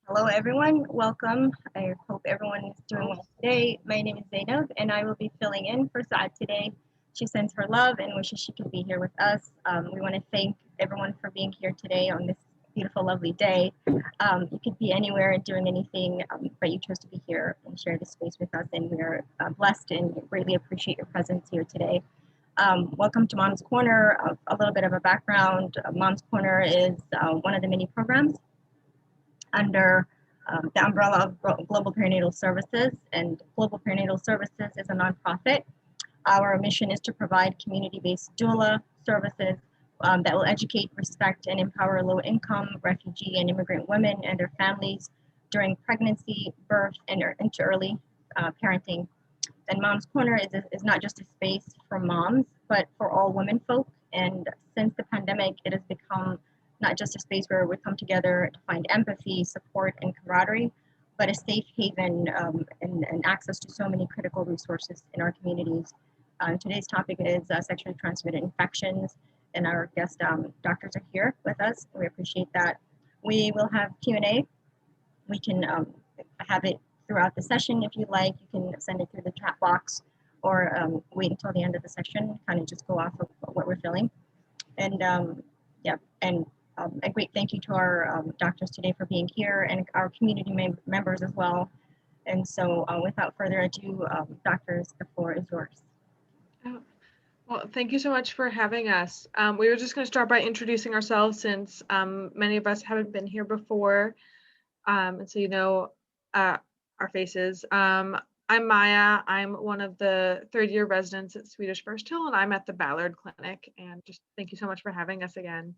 Hello, everyone. Welcome. I hope everyone is doing well today. My name is Zainab, and I will be filling in for Saad today. She sends her love and wishes she could be here with us. We want to thank everyone for being here today on this beautiful, lovely day. You could be anywhere and doing anything, but you chose to be here and share this space with us, and we are blessed and greatly appreciate your presence here today. Welcome to Mom's Corner. A little bit of a background. Mom's Corner is one of the many programs under the umbrella of Global Perinatal Services, and Global Perinatal Services is a nonprofit. Our mission is to provide community-based doula services that will educate, respect, and empower low-income, refugee, and immigrant women and their families during pregnancy, birth, and into early parenting. And Mom's Corner is not just a space for moms, but for all women folk. And since the pandemic, it has become not just a space where we come together to find empathy, support, and camaraderie, but a safe haven and access to so many critical resources in our communities. Today's topic is sexually transmitted infections, and our guest doctors are here with us. We appreciate that. We will have Q&A. We can have it throughout the session if you like. You can send it through the chat box or wait until the end of the session, kind of just go off of what we're feeling. And yeah, and a great thank you to our doctors today for being here and our community members as well. And so without further ado, doctors, the floor is yours. Well, thank you so much for having us. We were just going to start by introducing ourselves since many of us haven't been here before. And so you know our faces. I'm Maya. I'm one of the third-year residents at Swedish First Hill, and I'm at the Ballard Clinic. And just thank you so much for having us again.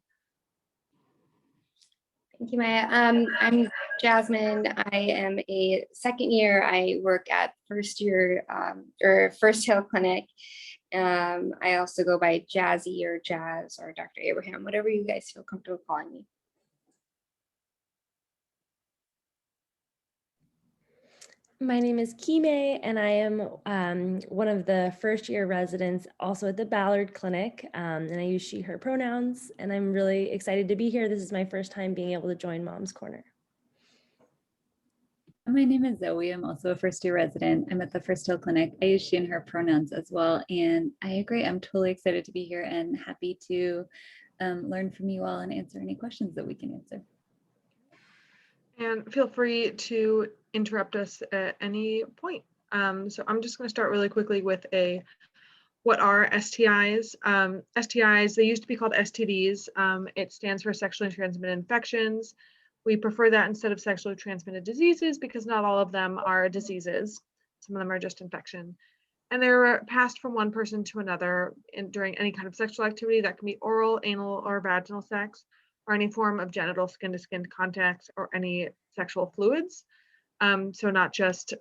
Thank you, Maya. I'm Jasmine. I am a second year. I work at First Hill Clinic. I also go by Jazzy or Jazz or Dr. Abraham, whatever you guys feel comfortable calling me. My name is Kime, and I am one of the first-year residents also at the Ballard Clinic, and I use she, her pronouns, and I'm really excited to be here. This is my first time being able to join Mom's Corner. My name is Zoe. I'm also a first-year resident. I'm at the First Hill Clinic. I use she and her pronouns as well, and I agree. I'm totally excited to be here and happy to learn from you all and answer any questions that we can answer. And feel free to interrupt us at any point. So I'm just going to start really quickly with what are STIs? STIs, they used to be called STDs. It stands for sexually transmitted infections. We prefer that instead of sexually transmitted diseases because not all of them are diseases. Some of them are just infection. And they're passed from one person to another during any kind of sexual activity that can be oral, anal, or vaginal sex, or any form of genital skin-to-skin contact or any sexual fluids. So not just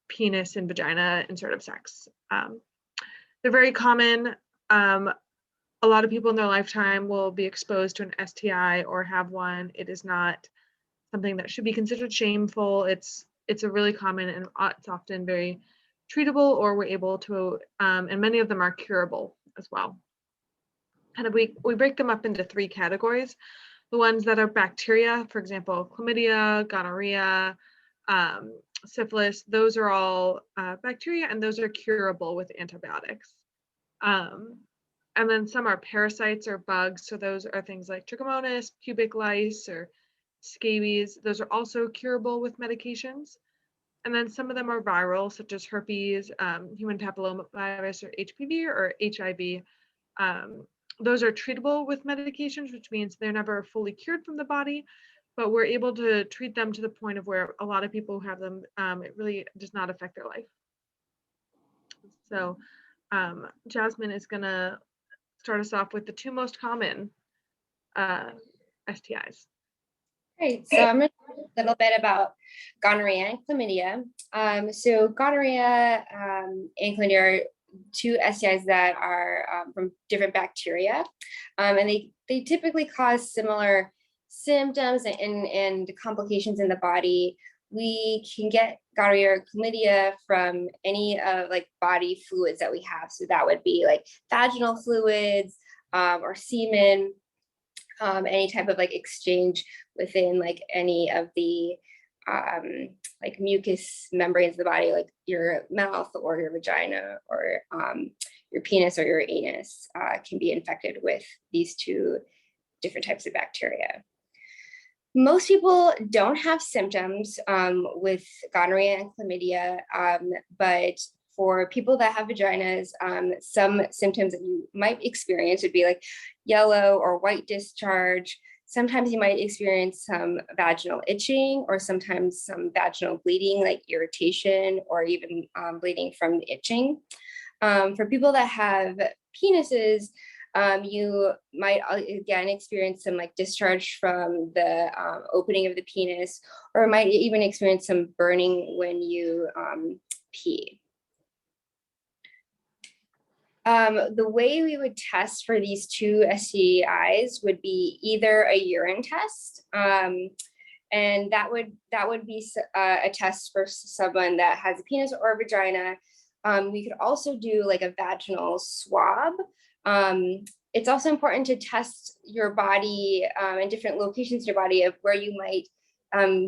penis and vagina and sort of sex. They're very common. A lot of people in their lifetime will be exposed to an STI or have one. It is not something that should be considered shameful. It's a really common and it's often very treatable, or we're able to, and many of them are curable as well. Kind of we break them up into three categories. The ones that are bacteria, for example, chlamydia, gonorrhea, syphilis, those are all bacteria, and those are curable with antibiotics. And then some are parasites or bugs. So those are things like trichomonas, pubic lice, or scabies. Those are also curable with medications. And then some of them are viral, such as herpes, human papillomavirus, or HPV, or HIV. Those are treatable with medications, which means they're never fully cured from the body, but we're able to treat them to the point of where a lot of people who have them, it really does not affect their life. So Jasmine is gonna start us off with the two most common STIs. Great, so I'm going to talk a little bit about gonorrhea and chlamydia. So gonorrhea and chlamydia are two STIs that are from different bacteria, and they typically cause similar symptoms and complications in the body. We can get gonorrhea or chlamydia from any of body fluids that we have. So that would be like vaginal fluids or semen. any type of like exchange within like any of the like mucus membranes of the body, like your mouth or your vagina or your penis or your anus can be infected with these two different types of bacteria. Most people don't have symptoms with gonorrhea and chlamydia, but for people that have vaginas, some symptoms that you might experience would be like yellow or white discharge. Sometimes you might experience some vaginal itching or sometimes some vaginal bleeding, like irritation or even bleeding from the itching. For people that have penises, you might again experience some like discharge from the opening of the penis, or might even experience some burning when you pee. The way we would test for these two STIs would be either a urine test, and that would be a test for someone that has a penis or a vagina. We could also do like a vaginal swab. It's also important to test your body in different locations in your body of where you might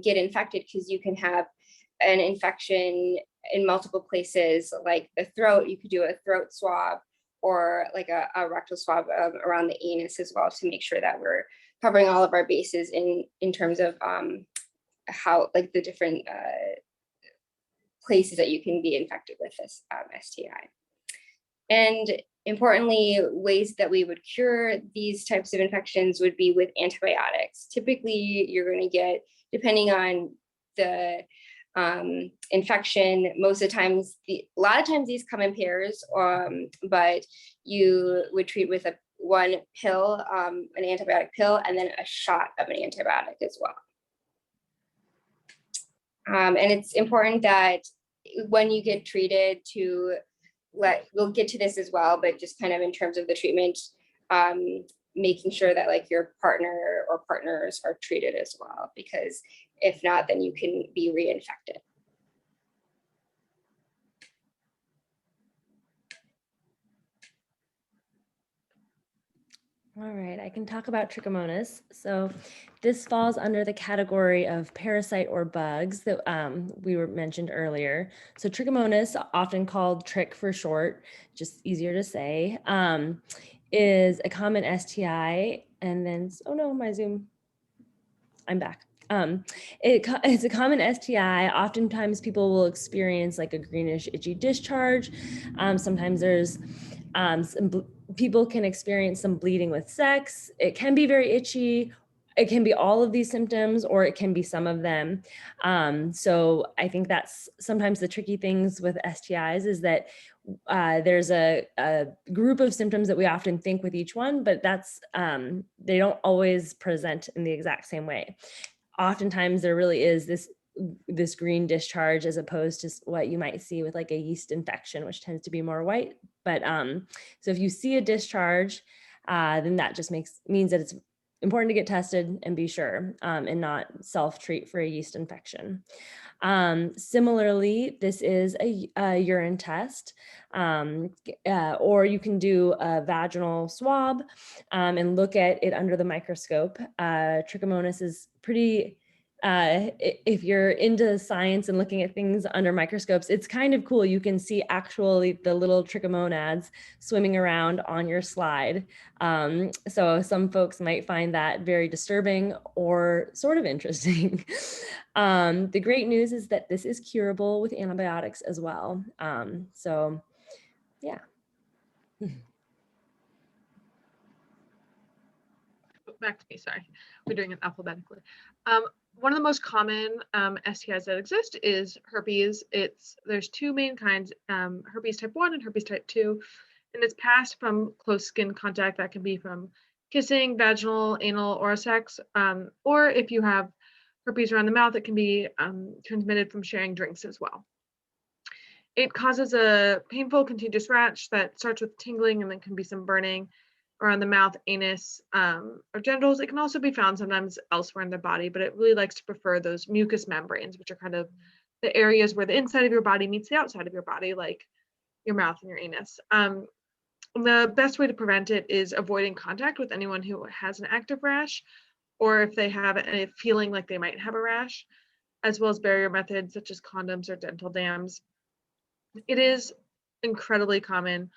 get infected, because you can have an infection in multiple places, like the throat. You could do a throat swab or like a rectal swab around the anus as well, to make sure that we're covering all of our bases in terms of how like the different places that you can be infected with this STI. And importantly, ways that we would cure these types of infections would be with antibiotics. Typically, you're going to get, depending on the infection, most of the times, a lot of times these come in pairs, but you would treat with one pill, an antibiotic pill, and then a shot of an antibiotic as well. And it's important that when you get treated we'll get to this as well, but just kind of in terms of the treatment, making sure that like your partner or partners are treated as well, because if not, then you can be reinfected. All right, I can talk about Trichomonas. So this falls under the category of parasite or bugs that we were mentioned earlier. So Trichomonas, often called Trick for short, just easier to say, is a common STI. And then, oh no, my Zoom, I'm back. It's a common STI. Oftentimes people will experience like a greenish itchy discharge. Sometimes there's people can experience some bleeding with sex. It can be very itchy. It can be all of these symptoms, or it can be some of them. So I think that's sometimes the tricky things with STIs is that there's a group of symptoms that we often think with each one, but that's they don't always present in the exact same way. Oftentimes there really is this green discharge as opposed to what you might see with like a yeast infection, which tends to be more white. But so if you see a discharge, then that just means that it's important to get tested and be sure and not self-treat for a yeast infection. Similarly, this is a urine test, or you can do a vaginal swab and look at it under the microscope. Trichomonas is pretty, if you're into science and looking at things under microscopes, it's kind of cool. You can see actually the little trichomonads swimming around on your slide. So some folks might find that very disturbing or sort of interesting. The great news is that this is curable with antibiotics as well. So yeah. Back to me, sorry. We're doing it alphabetically. One of the most common STIs that exist is herpes. There's two main kinds, herpes type 1 and herpes type 2, and it's passed from close skin contact. That can be from kissing, vaginal, anal, oral sex, or if you have herpes around the mouth, it can be transmitted from sharing drinks as well. It causes a painful contagious rash that starts with tingling and then can be some burning around the mouth, anus, or genitals. It can also be found sometimes elsewhere in the body, but it really likes to prefer those mucous membranes, which are kind of the areas where the inside of your body meets the outside of your body, like your mouth and your anus. The best way to prevent it is avoiding contact with anyone who has an active rash, or if they have a feeling like they might have a rash, as well as barrier methods such as condoms or dental dams. It is incredibly common.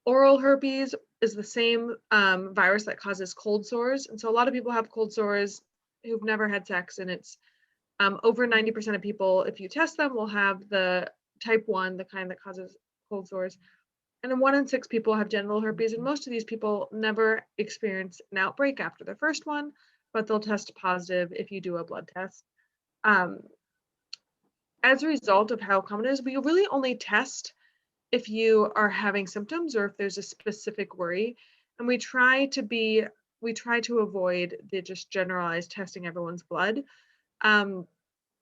Oral herpes is the same virus that causes cold sores. And so a lot of people have cold sores who've never had sex, and it's over 90% of people, if you test them, will have the type 1, the kind that causes cold sores. And then 1 in 6 people have genital herpes, and most of these people never experience an outbreak after the first one, but they'll test positive if you do a blood test. As a result of how common it is, we really only test if you are having symptoms or if there's a specific worry. And we try to avoid the just generalized testing everyone's blood,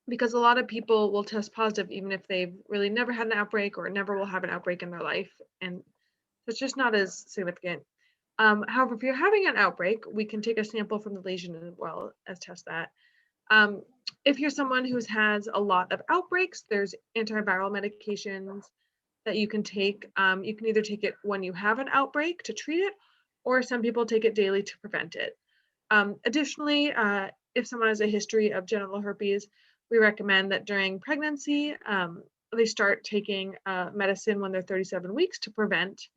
because a lot of people will test positive even if they've really never had an outbreak or never will have an outbreak in their life. And it's just not as significant. However, if you're having an outbreak, we can take a sample from the lesion as well as test that. If you're someone who has a lot of outbreaks, there's antiviral medications that you can take. You can either take it when you have an outbreak to treat it, or some people take it daily to prevent it. Additionally, if someone has a history of genital herpes, we recommend that during pregnancy, they start taking medicine when they're 37 weeks to prevent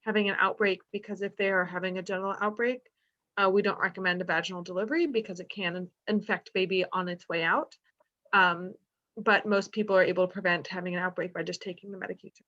having an outbreak, because if they are having a genital outbreak, we don't recommend a vaginal delivery because it can infect baby on its way out. But most people are able to prevent having an outbreak by just taking the medication.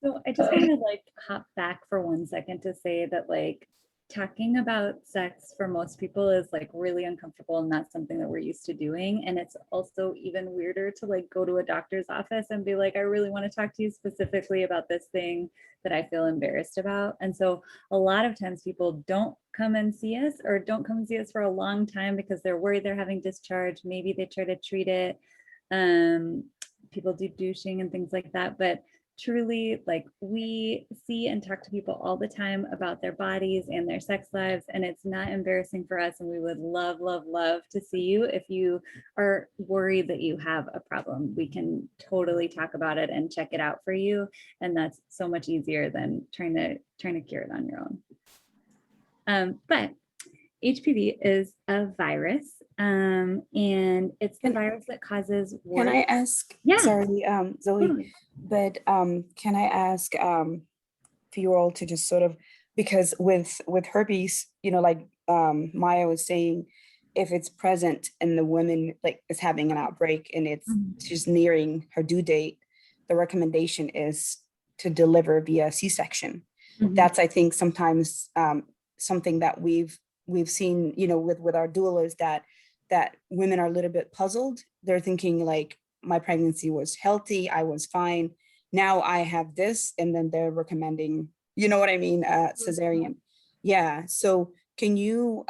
So I just want to like hop back for 1 second to say that like talking about sex for most people is like really uncomfortable and not something that we're used to doing. And it's also even weirder to like go to a doctor's office and be like, I really want to talk to you specifically about this thing that I feel embarrassed about. And so a lot of times people don't come and see us, or don't come and see us for a long time because they're worried they're having discharge. Maybe they try to treat it. People do douching and things like that. But truly, like, we see and talk to people all the time about their bodies and their sex lives, and it's not embarrassing for us. And we would love, love, love to see you. If you are worried that you have a problem, we can totally talk about it and check it out for you. And that's so much easier than trying to cure it on your own. But HPV is a virus, and it's the virus that causes Can I ask? Yeah. Sorry, Zoe, Totally. but can I ask for you all to just sort of, because with herpes, like Maya was saying, if it's present and the woman like is having an outbreak and she's nearing her due date, the recommendation is to deliver via C-section. That's, I think, sometimes something that we've seen, with our doulas, that women are a little bit puzzled. They're thinking like, my pregnancy was healthy, I was fine, now I have this, and then they're recommending, you know what I mean, cesarean. Yeah. So can you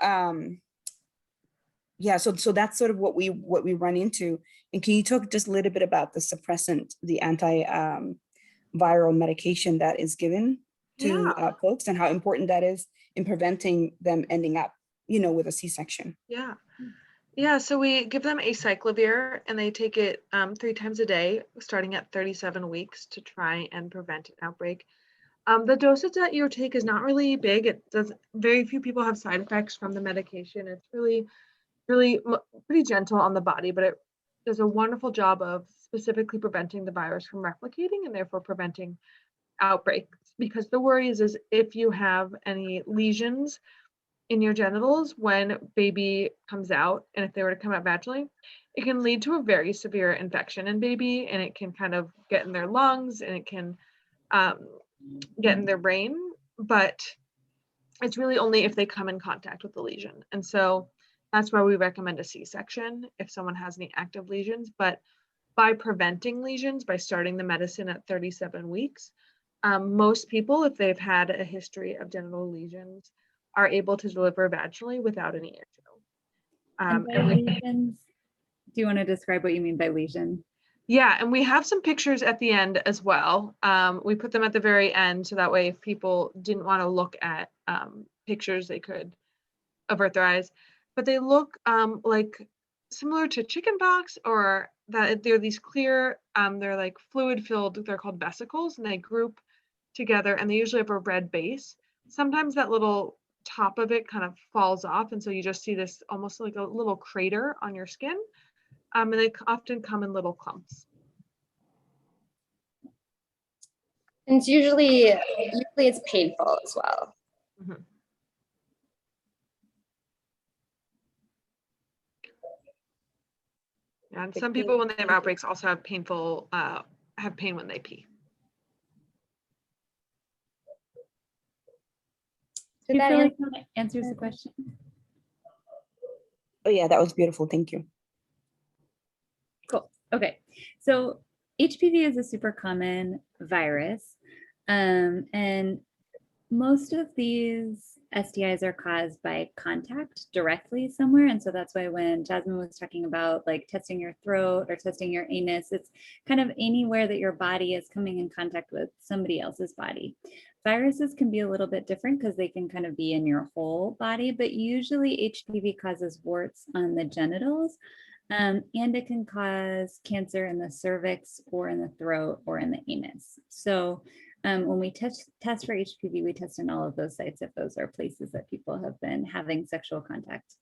so that's sort of what we run into. And can you talk just a little bit about the suppressant, the anti-viral medication that is given to folks, and how important that is in preventing them ending up, with a C-section? Yeah, so we give them acyclovir, and they take it 3 times a day, starting at 37 weeks, to try and prevent an outbreak. The dosage that you take is not really big. It does, very few people have side effects from the medication. It's really, really pretty gentle on the body, but it does a wonderful job of specifically preventing the virus from replicating and therefore preventing outbreaks. Because the worry is if you have any lesions in your genitals when baby comes out, and if they were to come out vaginally, it can lead to a very severe infection in baby, and it can kind of get in their lungs, and it can get in their brain, but it's really only if they come in contact with the lesion. And so that's why we recommend a C-section if someone has any active lesions. But by preventing lesions, by starting the medicine at 37 weeks, most people, if they've had a history of genital lesions, are able to deliver vaginally without any issue. And by lesions, do you want to describe what you mean by lesion? Yeah, and we have some pictures at the end as well. We put them at the very end, so that way if people didn't want to look at pictures, they could avert their eyes. But they look like similar to chickenpox or that they're these clear, they're like fluid filled, they're called vesicles, and they group together and they usually have a red base. Sometimes that little top of it kind of falls off, and so you just see this almost like a little crater on your skin. And they often come in little clumps. And it's usually it's painful as well. Mhm. And some people, when they have outbreaks, also have pain when they pee. Did Do you that feel answer? like that answers the question? Oh yeah, that was beautiful. Thank you. Cool. Okay. So HPV is a super common virus. And most of these STIs are caused by contact directly somewhere. And so that's why when Jasmine was talking about like testing your throat or testing your anus, it's kind of anywhere that your body is coming in contact with somebody else's body. Viruses can be a little bit different because they can kind of be in your whole body, but usually HPV causes warts on the genitals. And it can cause cancer in the cervix or in the throat or in the anus. So when we test for HPV, we test in all of those sites if those are places that people have been having sexual contact.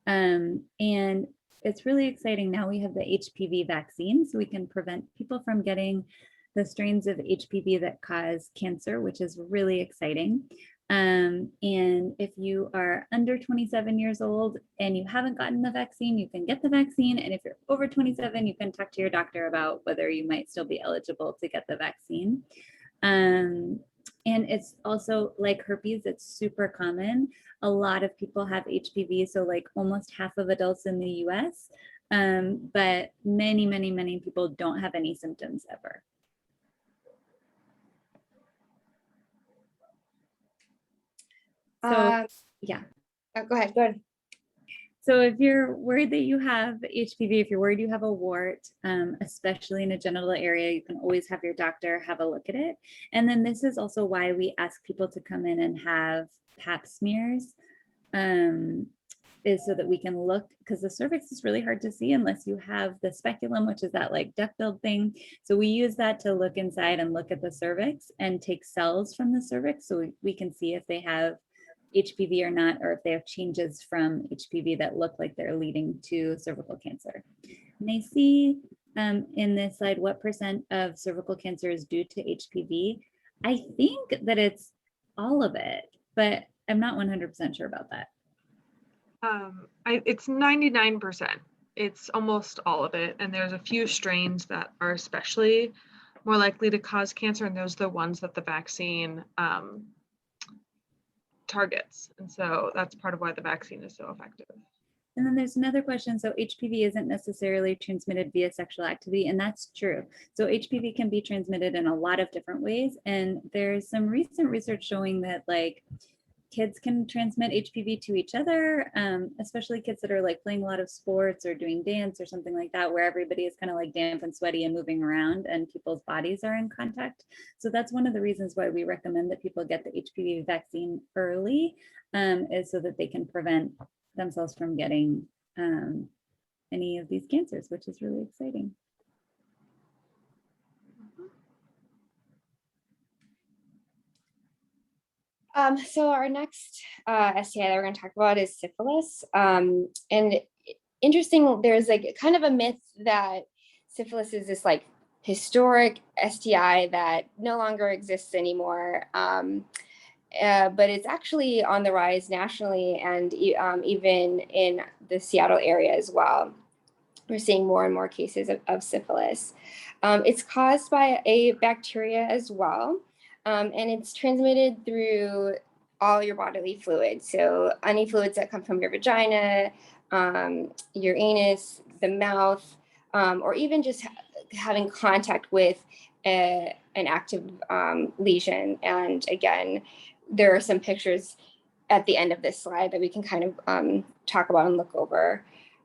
And it's really exciting. Now we have the HPV vaccine, so we can prevent people from getting the strains of HPV that cause cancer, which is really exciting. And if you are under 27 years old and you haven't gotten the vaccine, you can get the vaccine. And if you're over 27, you can talk to your doctor about whether you might still be eligible to get the vaccine. And it's also like herpes, it's super common. A lot of people have HPV, so like almost half of adults in the US, but many people don't have any symptoms ever. So yeah. Go ahead. So if you're worried that you have HPV, if you're worried you have a wart, especially in a genital area, you can always have your doctor have a look at it. And then this is also why we ask people to come in and have pap smears, is so that we can look, because the cervix is really hard to see unless you have the speculum, which is that like duck-billed thing. So we use that to look inside and look at the cervix and take cells from the cervix so we can see if they have HPV or not, or if they have changes from HPV that look like they're leading to cervical cancer. And I see in this slide what % of cervical cancer is due to HPV. I think that it's all of it, but I'm not 100% sure about that. It's 99%. It's almost all of it. And there's a few strains that are especially more likely to cause cancer, and those are the ones that the vaccine targets. And so that's part of why the vaccine is so effective. And then there's another question. So HPV isn't necessarily transmitted via sexual activity, and that's true. So HPV can be transmitted in a lot of different ways. And there's some recent research showing that like kids can transmit HPV to each other, especially kids that are like playing a lot of sports or doing dance or something like that, where everybody is kind of like damp and sweaty and moving around and people's bodies are in contact. So that's one of the reasons why we recommend that people get the HPV vaccine early, is so that they can prevent themselves from getting any of these cancers, which is really exciting. So our next STI that we're going to talk about is syphilis. And interesting, there's like kind of a myth that syphilis is this like historic STI that no longer exists anymore. But it's actually on the rise nationally and even in the Seattle area as well. We're seeing more and more cases of syphilis. It's caused by a bacteria as well. And it's transmitted through all your bodily fluids. So any fluids that come from your vagina, your anus, the mouth, or even just having contact with an active lesion. And again, there are some pictures at the end of this slide that we can kind of talk about and look over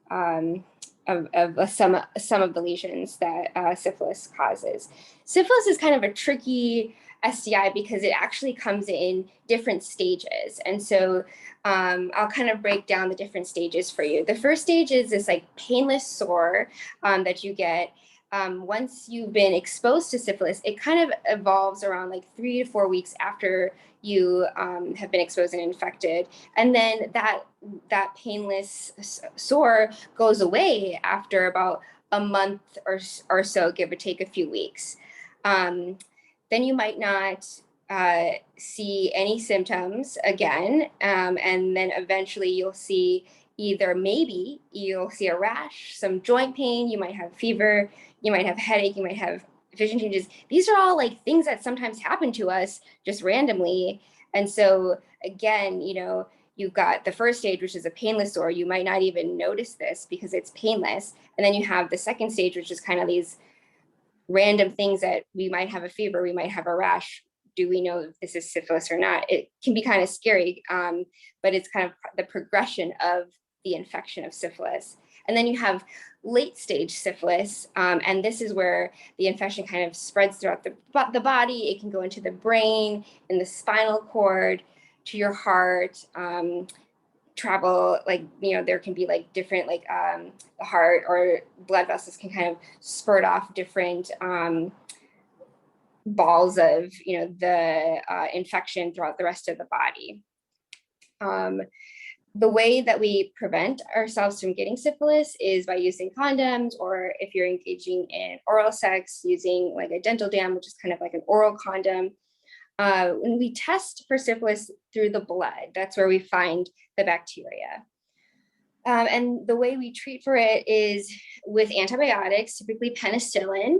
of some of the lesions that syphilis causes. Syphilis is kind of a tricky STI because it actually comes in different stages. And so I'll kind of break down the different stages for you. The first stage is this like painless sore that you get once you've been exposed to syphilis. It kind of evolves around like 3 to 4 weeks after you have been exposed and infected. And then that painless sore goes away after about a month or so, give or take a few weeks. Then you might not see any symptoms again. And then eventually you'll see maybe you'll see a rash, some joint pain, you might have fever, you might have headache, you might have vision changes. These are all like things that sometimes happen to us just randomly. And so again, you've got the first stage, which is a painless sore. You might not even notice this because it's painless. And then you have the second stage, which is kind of these random things that we might have a fever, we might have a rash. Do we know if this is syphilis or not? It can be kind of scary, but it's kind of the progression of the infection of syphilis. And then you have late stage syphilis, and this is where the infection kind of spreads throughout the body. It can go into the brain, in the spinal cord, to your heart, travel, like, there can be like different, like the heart or blood vessels can kind of spurt off different balls of, the infection throughout the rest of the body. The way that we prevent ourselves from getting syphilis is by using condoms, or if you're engaging in oral sex, using like a dental dam, which is kind of like an oral condom. When we test for syphilis through the blood, that's where we find the bacteria. And the way we treat for it is with antibiotics, typically penicillin.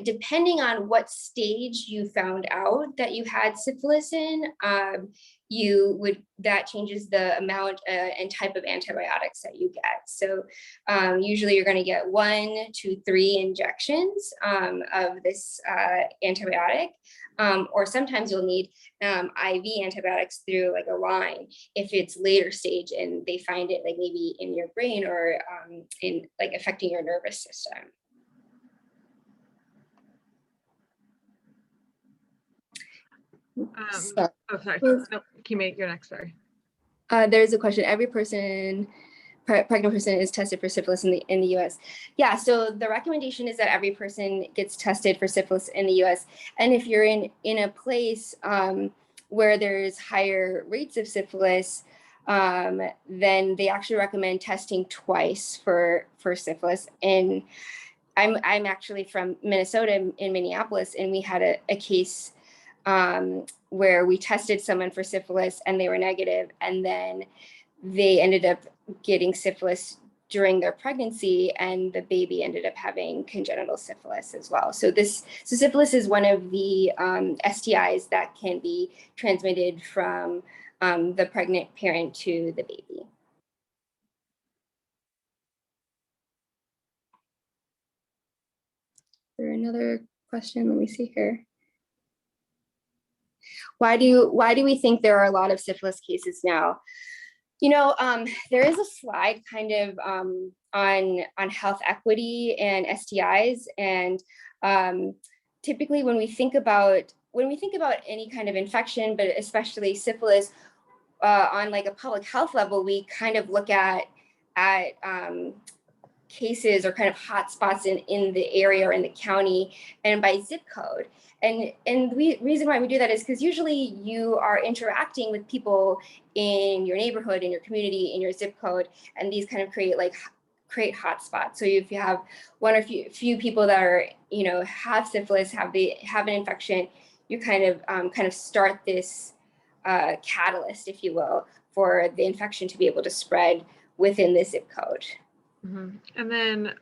Depending on what stage you found out that you had syphilis in, that changes the amount and type of antibiotics that you get. So usually you're going to get 1 to 3 injections of this antibiotic. Or sometimes you'll need IV antibiotics through like a line if it's later stage and they find it like maybe in your brain or in like affecting your nervous system. Oh, sorry. No, Kime, you're next. Sorry. There's a question. Every pregnant person is tested for syphilis in the US. Yeah, so the recommendation is that every person gets tested for syphilis in the US. And if you're in a place where there's higher rates of syphilis, then they actually recommend testing twice for syphilis. And I'm actually from Minnesota, in Minneapolis, and we had a case where we tested someone for syphilis and they were negative, and then they ended up getting syphilis during their pregnancy, and the baby ended up having congenital syphilis as well. So syphilis is one of the STIs that can be transmitted from the pregnant parent to the baby. Is there another question? Let me see here. Why do we think there are a lot of syphilis cases now? There is a slide kind of on health equity and STIs, and typically when we think about any kind of infection, but especially syphilis, on like a public health level, we kind of look at cases or kind of hotspots in the area or in the county and by zip code. And the reason why we do that is because usually you are interacting with people in your neighborhood, in your community, in your zip code, and these kind of create hotspots. So if you have one or few people that are, have syphilis, have an infection, you kind of start this catalyst, if you will, for the infection to be able to spread within the zip code. Mm-hmm. And then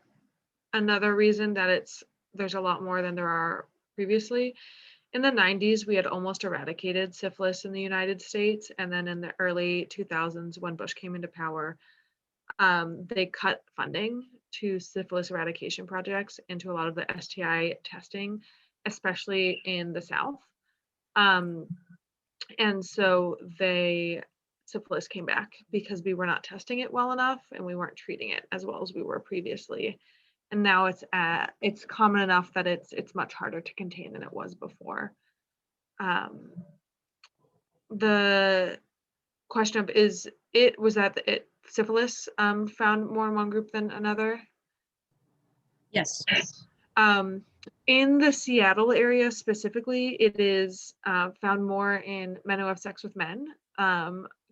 another reason that there's a lot more than there are previously. In the 90s, we had almost eradicated syphilis in the United States. And then in the early 2000s, when Bush came into power, they cut funding to syphilis eradication projects into a lot of the STI testing, especially in the South. And so syphilis came back because we were not testing it well enough and we weren't treating it as well as we were previously. And now it's common enough that it's much harder to contain than it was before. the question of was that syphilis found more in one group than another? Yes. In the Seattle area specifically, it is found more in men who have sex with men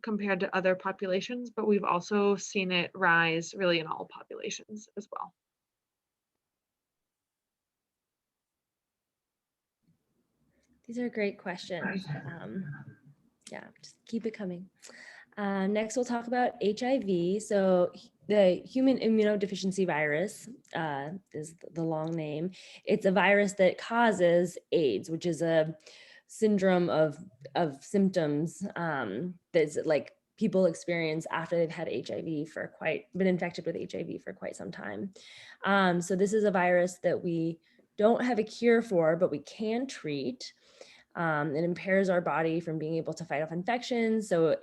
compared to other populations, but we've also seen it rise really in all populations as well. These are great questions. Yeah, just keep it coming. Next, we'll talk about HIV. So the human immunodeficiency virus is the long name. It's a virus that causes AIDS, which is a syndrome of symptoms that's like people experience after they've had been infected with HIV for quite some time. So this is a virus that we don't have a cure for, but we can treat. It impairs our body from being able to fight off infections. So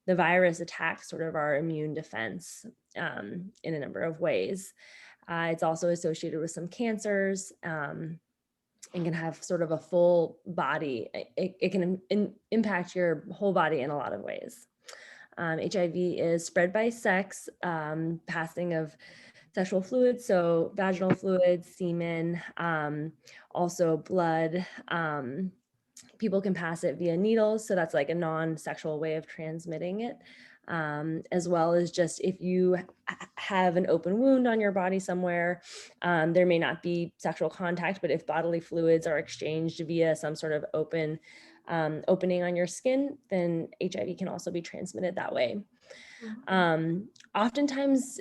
the virus attacks sort of our immune defense in a number of ways. It's also associated with some cancers and can have sort of a full body. It can impact your whole body in a lot of ways. HIV is spread by sex, passing of sexual fluids, so vaginal fluids, semen, also blood. People can pass it via needles, so that's like a non-sexual way of transmitting it, as well as just if you have an open wound on your body somewhere, there may not be sexual contact, but if bodily fluids are exchanged via some sort of opening on your skin, then HIV can also be transmitted that way. Oftentimes,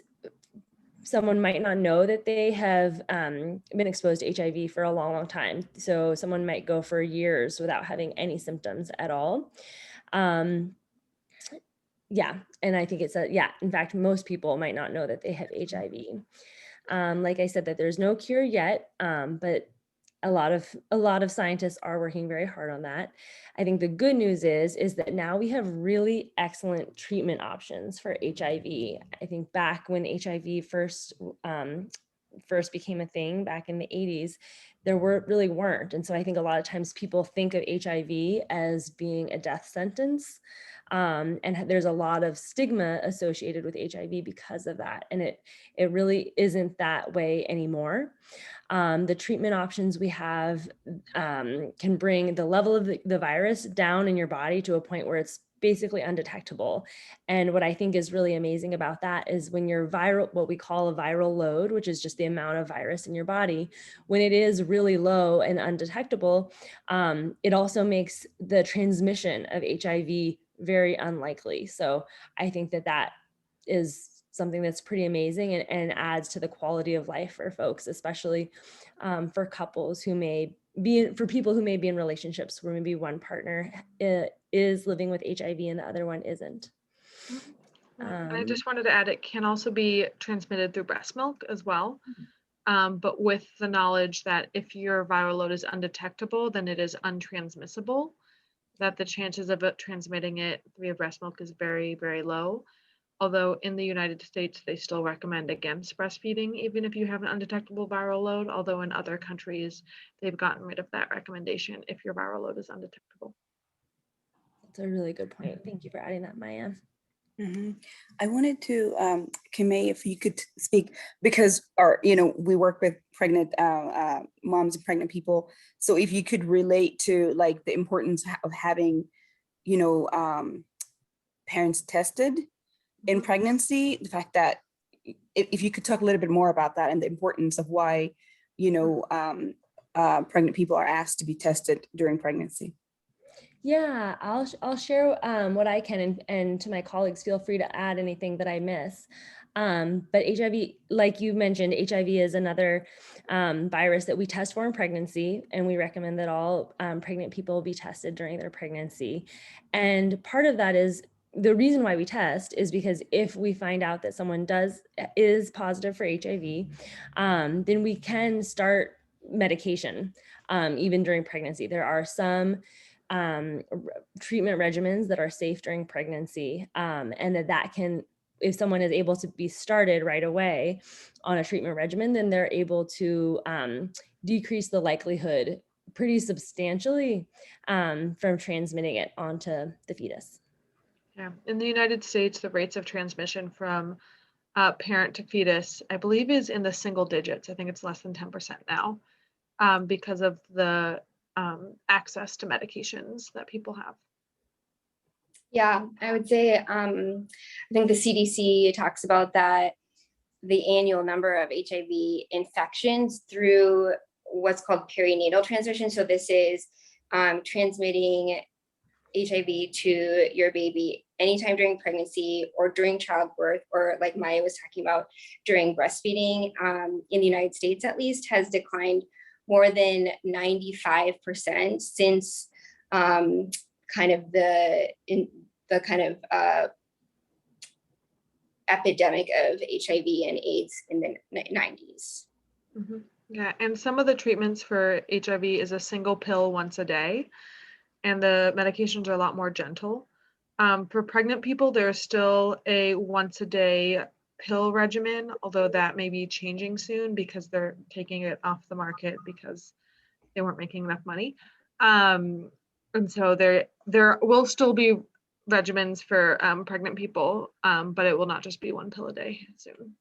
someone might not know that they have been exposed to HIV for a long, long time. So someone might go for years without having any symptoms at all. Yeah, and I think in fact, most people might not know that they have HIV. Like I said, that there's no cure yet, but a lot of scientists are working very hard on that. I think the good news is that now we have really excellent treatment options for HIV. I think back when HIV first became a thing back in the 80s, there really weren't. And so I think a lot of times people think of HIV as being a death sentence. And there's a lot of stigma associated with HIV because of that. And it really isn't that way anymore. The treatment options we have can bring the level of the virus down in your body to a point where it's basically undetectable. And what I think is really amazing about that is when you're what we call a viral load, which is just the amount of virus in your body, when it is really low and undetectable, it also makes the transmission of HIV very unlikely. So I think that is something that's pretty amazing and adds to the quality of life for folks, especially for couples for people who may be in relationships where maybe one partner is living with HIV and the other one isn't. And I just wanted to add, it can also be transmitted through breast milk as well. But with the knowledge that if your viral load is undetectable, then it is untransmissible, that the chances of it transmitting it via breast milk is very, very low. Although in the United States, they still recommend against breastfeeding, even if you have an undetectable viral load, although in other countries, they've gotten rid of that recommendation if your viral load is undetectable. That's a really good point. Thank you for adding that, Maya. I wanted to, Kimay, if you could speak, because we work with pregnant moms and pregnant people. So if you could relate to like the importance of having, parents tested in pregnancy, the fact that if you could talk a little bit more about that and the importance of why, pregnant people are asked to be tested during pregnancy. Yeah, I'll share what I can, and to my colleagues, feel free to add anything that I miss. But HIV, like you mentioned, HIV is another virus that we test for in pregnancy, and we recommend that all pregnant people be tested during their pregnancy. And part of that is the reason why we test is because if we find out that someone is positive for HIV, then we can start medication even during pregnancy. There are some treatment regimens that are safe during pregnancy, and that can, if someone is able to be started right away on a treatment regimen, then they're able to decrease the likelihood pretty substantially from transmitting it onto the fetus. Yeah, in the United States, the rates of transmission from parent to fetus, I believe, is in the single digits. I think it's less than 10% now, because of the access to medications that people have. Yeah, I would say, I think the CDC talks about that the annual number of HIV infections through what's called perinatal transmission. So this is transmitting HIV to your baby anytime during pregnancy or during childbirth, or like Maya was talking about, during breastfeeding, in the United States at least, has declined more than 95% since kind of the epidemic of HIV and AIDS in the 90s. Mm-hmm. Yeah, and some of the treatments for HIV is a single pill once a day, and the medications are a lot more gentle. For pregnant people, there's still a once a day pill regimen, although that may be changing soon because they're taking it off the market because they weren't making enough money. And so there will still be regimens for pregnant people, but it will not just be one pill a day soon.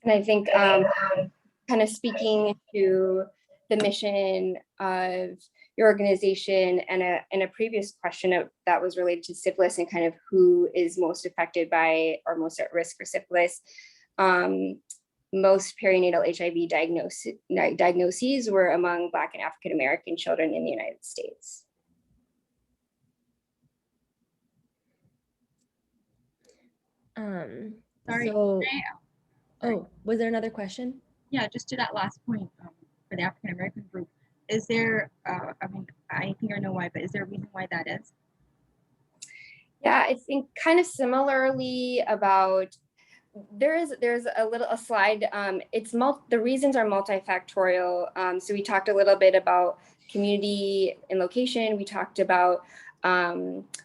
And I think kind of speaking to the mission of your organization and a previous question that was related to syphilis and kind of who is most affected by or most at risk for syphilis, most perinatal HIV diagnoses were among Black and African American children in the United States. Sorry. So, oh, was there another question? Yeah, just to that last point, for the African American group, is there, I mean, I think I know why, but is there a reason why that is? Yeah, I think kind of similarly about, there's a slide, the reasons are multifactorial. So we talked a little bit about community and location. We talked about,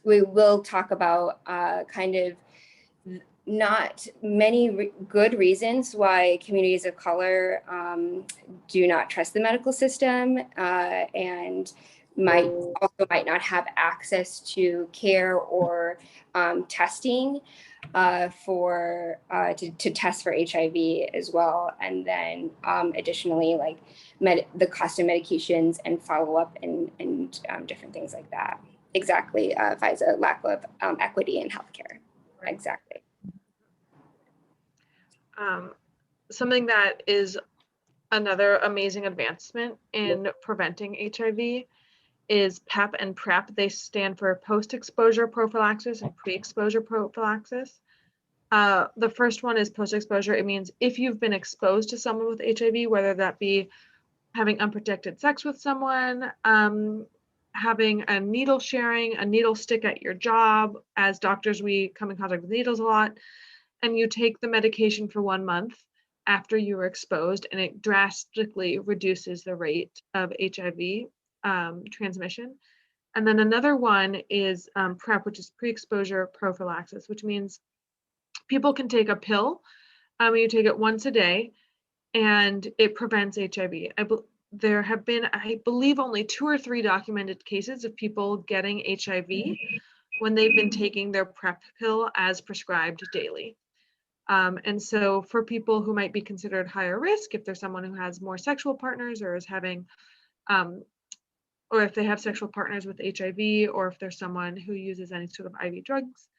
we will talk about kind of not many good reasons why communities of color do not trust the medical system and might not have access to care or testing to test for HIV as well. And then additionally, like the cost of medications and follow-up and different things like that. Exactly, FISA, lack of equity in healthcare. Exactly. Something that is another amazing advancement in preventing HIV is PEP and PrEP. They stand for post-exposure prophylaxis and pre-exposure prophylaxis. The first one is post-exposure. It means if you've been exposed to someone with HIV, whether that be having unprotected sex with someone, having a needle sharing, a needle stick at your job. As doctors, we come in contact with needles a lot, and you take the medication for 1 month after you were exposed, and it drastically reduces the rate of HIV transmission. And then another one is PrEP, which is pre-exposure prophylaxis, which means people can take a pill. You take it once a day, and it prevents HIV. There have been, I believe, only 2 or 3 documented cases of people getting HIV when they've been taking their PrEP pill as prescribed daily. And so for people who might be considered higher risk, if there's someone who has more sexual partners or is having, or if they have sexual partners with HIV, or if there's someone who uses any sort of IV drugs,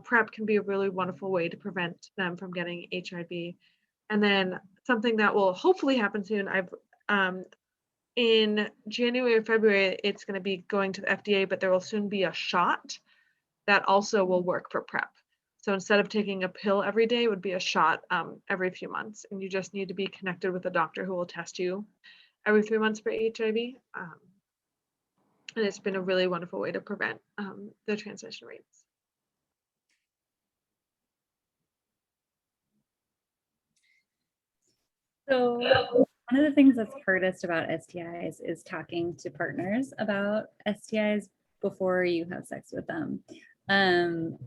PrEP can be a really wonderful way to prevent them from getting HIV. And then something that will hopefully happen soon, in January or February, it's going to be going to the FDA, but there will soon be a shot that also will work for PrEP. So instead of taking a pill every day, it would be a shot every few months. And you just need to be connected with a doctor who will test you every 3 months for HIV. And it's been a really wonderful way to prevent the transmission rates. So one of the things that's hardest about STIs is talking to partners about STIs before you have sex with them. And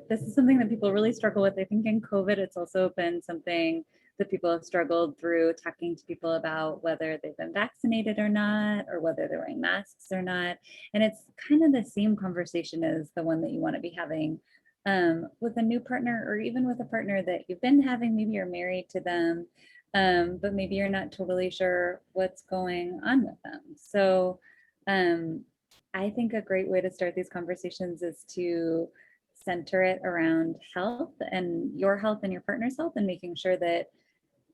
this is something that people really struggle with. I think in COVID, it's also been something that people have struggled through talking to people about whether they've been vaccinated or not, or whether they're wearing masks or not. And it's kind of the same conversation as the one that you want to be having with a new partner, or even with a partner that you've been having, maybe you're married to them, but maybe you're not totally sure what's going on with them. So I think a great way to start these conversations is to center it around health and your health and your partner's health, and making sure that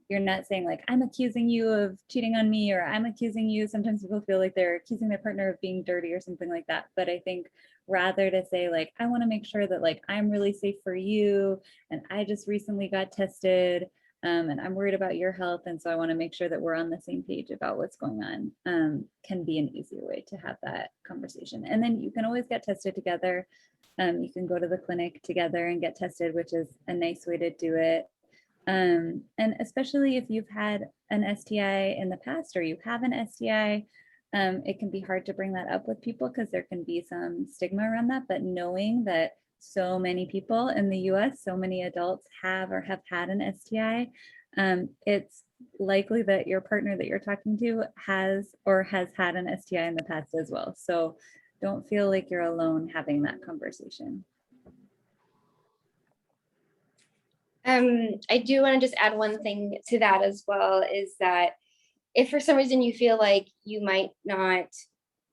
you're not saying like, I'm accusing you of cheating on me, or I'm accusing you. Sometimes people feel like they're accusing their partner of being dirty or something like that. But I think rather to say like, I want to make sure that like, I'm really safe for you, and I just recently got tested, and I'm worried about your health. And so I want to make sure that we're on the same page about what's going on, can be an easier way to have that conversation. And then you can always get tested together. You can go to the clinic together and get tested, which is a nice way to do it. And especially if you've had an STI in the past, or you have an STI, it can be hard to bring that up with people because there can be some stigma around that. But knowing that so many people in the US, so many adults have or have had an STI, it's likely that your partner that you're talking to has or has had an STI in the past as well. So don't feel like you're alone having that conversation. I do want to just add one thing to that as well, is that if for some reason you feel like you might not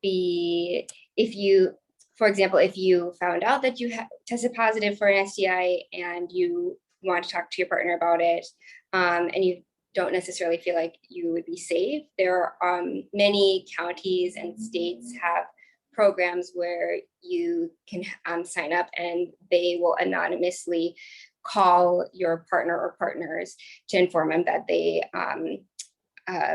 be, if you, for example, if you found out that you tested positive for an STI and you want to talk to your partner about it, and you don't necessarily feel like you would be safe, there are many counties and states have programs where you can sign up, and they will anonymously call your partner or partners to inform them that they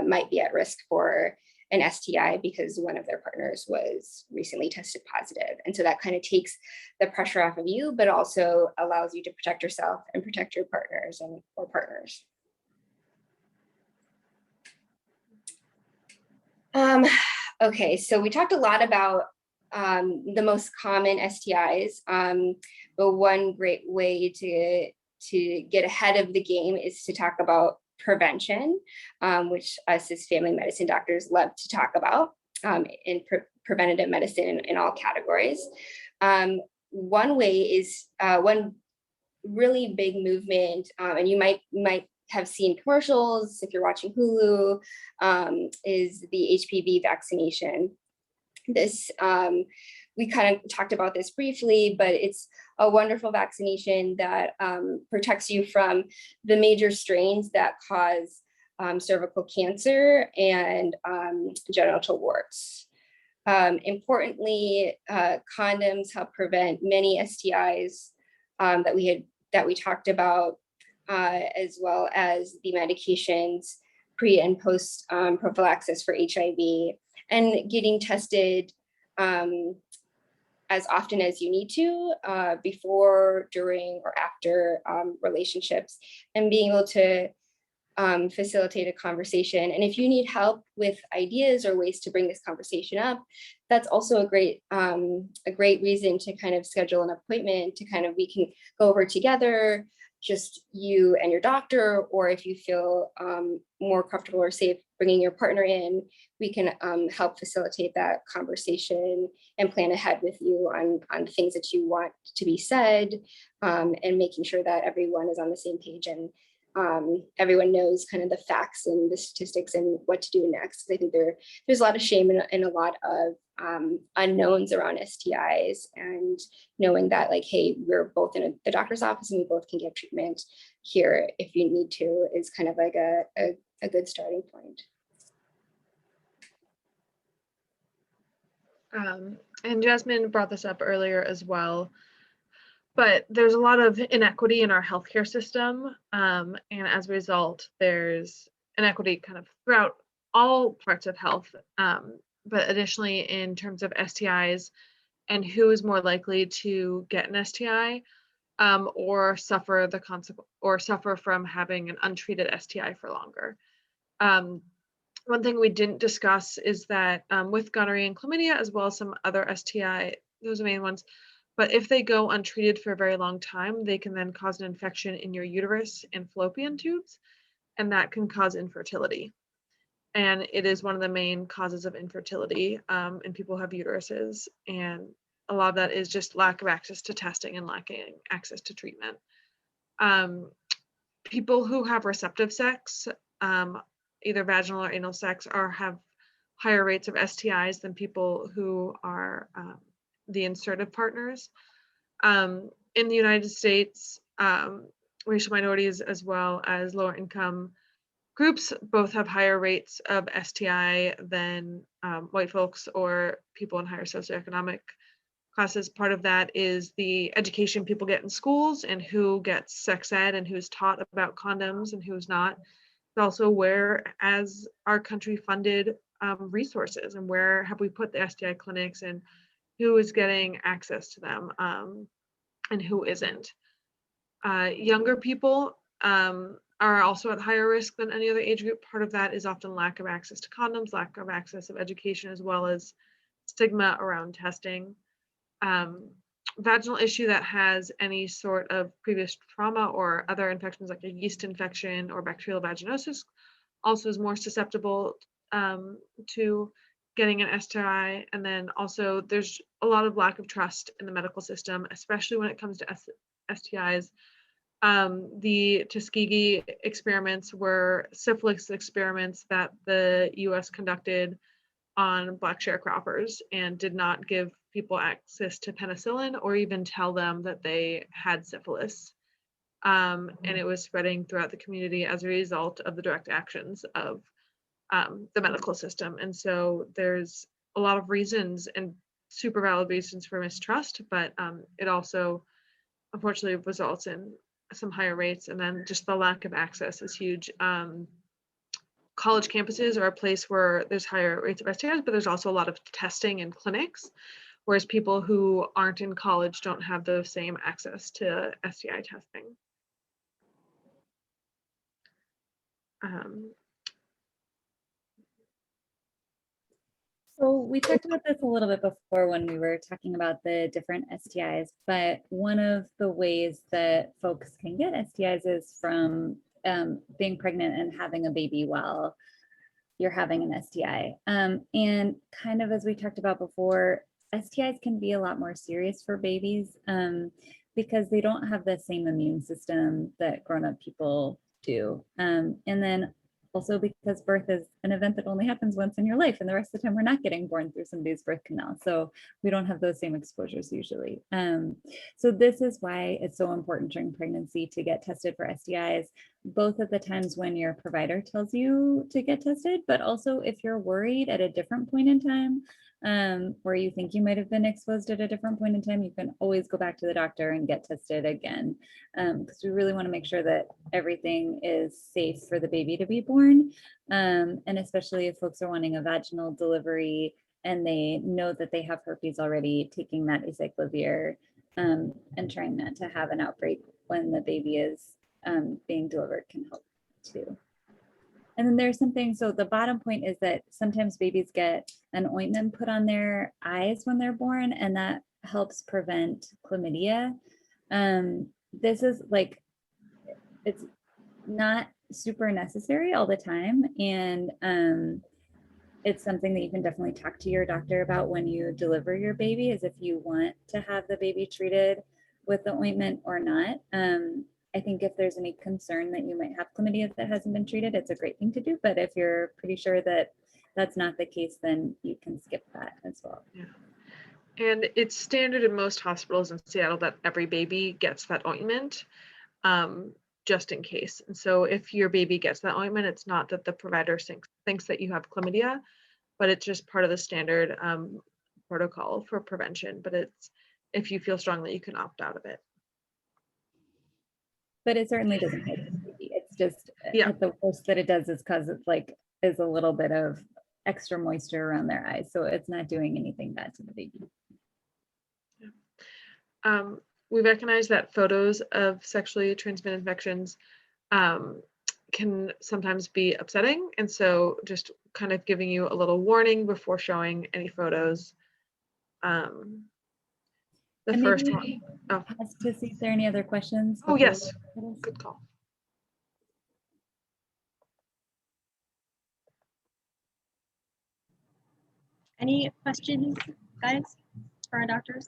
might be at risk for an STI because one of their partners was recently tested positive. And so that kind of takes the pressure off of you, but also allows you to protect yourself and protect your partners or partners. Okay, so we talked a lot about the most common STIs, but one great way to get ahead of the game is to talk about prevention, which us as family medicine doctors love to talk about, in preventative medicine in all categories. One way is one really big movement, and you might have seen commercials if you're watching Hulu, is the HPV vaccination. This, we kind of talked about this briefly, but it's a wonderful vaccination that protects you from the major strains that cause cervical cancer and genital warts. Importantly, condoms help prevent many STIs that we talked about, as well as the medications pre and post prophylaxis for HIV, and getting tested as often as you need to, before, during, or after relationships, and being able to facilitate a conversation. And if you need help with ideas or ways to bring this conversation up, that's also a great reason to kind of schedule an appointment to kind of, we can go over together, just you and your doctor, or if you feel more comfortable or safe bringing your partner in, we can help facilitate that conversation and plan ahead with you on things that you want to be said, and making sure that everyone is on the same page and everyone knows kind of the facts and the statistics and what to do next. I think there's a lot of shame and a lot of unknowns around STIs, and knowing that like, hey, we're both in the doctor's office and we both can get treatment here if you need to, is kind of like a good starting point. And Jasmine brought this up earlier as well, but there's a lot of inequity in our healthcare system. And as a result, there's inequity kind of throughout all parts of health, but additionally in terms of STIs and who is more likely to get an STI, or suffer the consequence, or suffer from having an untreated STI for longer. One thing we didn't discuss is that with gonorrhea and chlamydia, as well as some other STI, those are the main ones, but if they go untreated for a very long time, they can then cause an infection in your uterus and fallopian tubes. and that can cause infertility. And it is one of the main causes of infertility in people who have uteruses. And a lot of that is just lack of access to testing and lacking access to treatment. People who have receptive sex, either vaginal or anal sex, have higher rates of STIs than people who are the insertive partners. In the United States, racial minorities as well as lower income groups both have higher rates of STI than white folks or people in higher socioeconomic classes. Part of that is the education people get in schools and who gets sex ed and who's taught about condoms and who's not. It's also where, as our country funded resources, and where have we put the STI clinics and who is getting access to them and who isn't. Younger people are also at higher risk than any other age group. Part of that is often lack of access to condoms, lack of access of education, as well as stigma around testing. Vaginal issue that has any sort of previous trauma or other infections like a yeast infection or bacterial vaginosis also is more susceptible to getting an STI. And then also there's a lot of lack of trust in the medical system, especially when it comes to STIs. The Tuskegee experiments were syphilis experiments that the US conducted on Black sharecroppers and did not give people access to penicillin or even tell them that they had syphilis. And it was spreading throughout the community as a result of the direct actions of the medical system. And so there's a lot of reasons and super valid reasons for mistrust, but it also unfortunately results in some higher rates. And then just the lack of access is huge. College campuses are a place where there's higher rates of STIs, but there's also a lot of testing in clinics, whereas people who aren't in college don't have the same access to STI testing. So we talked about this a little bit before when we were talking about the different STIs, but one of the ways that folks can get STIs is from being pregnant and having a baby while you're having an STI. And kind of as we talked about before, STIs can be a lot more serious for babies because they don't have the same immune system that grown-up people do. And then also because birth is an event that only happens once in your life, and the rest of the time we're not getting born through somebody's birth canal. So we don't have those same exposures usually. So this is why it's so important during pregnancy to get tested for STIs, both at the times when your provider tells you to get tested, but also if you're worried at a different point in time, where you think you might have been exposed at a different point in time, you can always go back to the doctor and get tested again, because we really want to make sure that everything is safe for the baby to be born. And especially if folks are wanting a vaginal delivery and they know that they have herpes already, taking that acyclovir and trying not to have an outbreak when the baby is being delivered can help too. And then there's something, so the bottom point is that sometimes babies get an ointment put on their eyes when they're born, and that helps prevent chlamydia. This is like, it's not super necessary all the time. And it's something that you can definitely talk to your doctor about when you deliver your baby, is if you want to have the baby treated with the ointment or not. I think if there's any concern that you might have chlamydia that hasn't been treated, it's a great thing to do. But if you're pretty sure that that's not the case, then you can skip that as well. Yeah. And it's standard in most hospitals in Seattle that every baby gets that ointment, just in case. And so if your baby gets that ointment, it's not that the provider thinks that you have chlamydia, but it's just part of the standard protocol for prevention. But it's, if you feel strongly, you can opt out of it. But it certainly doesn't hurt the baby. It's just, yeah, at the worst that it does is cause it's like, is a little bit of extra moisture around their eyes. So it's not doing anything bad to the baby. Yeah. We recognize that photos of sexually transmitted infections can sometimes be upsetting. And so just kind of giving you a little warning before showing any photos. The and first one. Oh. To see if there are any other questions. Oh, yes. Good call. Any questions, guys, for our doctors?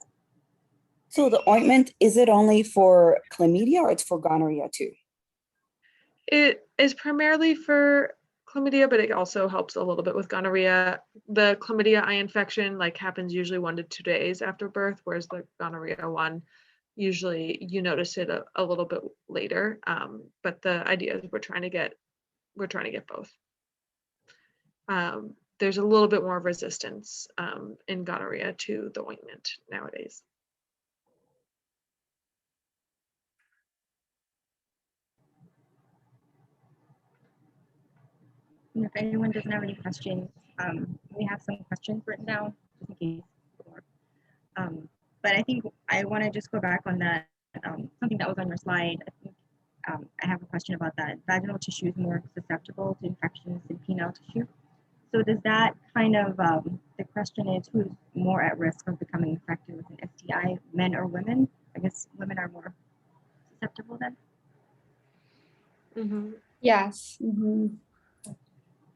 So the ointment, is it only for chlamydia or it's for gonorrhea too? It is primarily for chlamydia, but it also helps a little bit with gonorrhea. The chlamydia eye infection like happens usually 1 to 2 days after birth, whereas the gonorrhea one, usually you notice it a little bit later. But the idea is we're trying to get both. There's a little bit more resistance in gonorrhea to the ointment nowadays. And if anyone doesn't have any questions, we have some questions written down just in case. But I think I want to just go back on that, something that was on your slide. I think I have a question about that. Vaginal tissue is more susceptible to infections than penile tissue. So does that kind of, the question is who's more at risk of becoming infected with an STI, men or women? I guess women are more susceptible then. Mm-hmm. Yes. Mhm.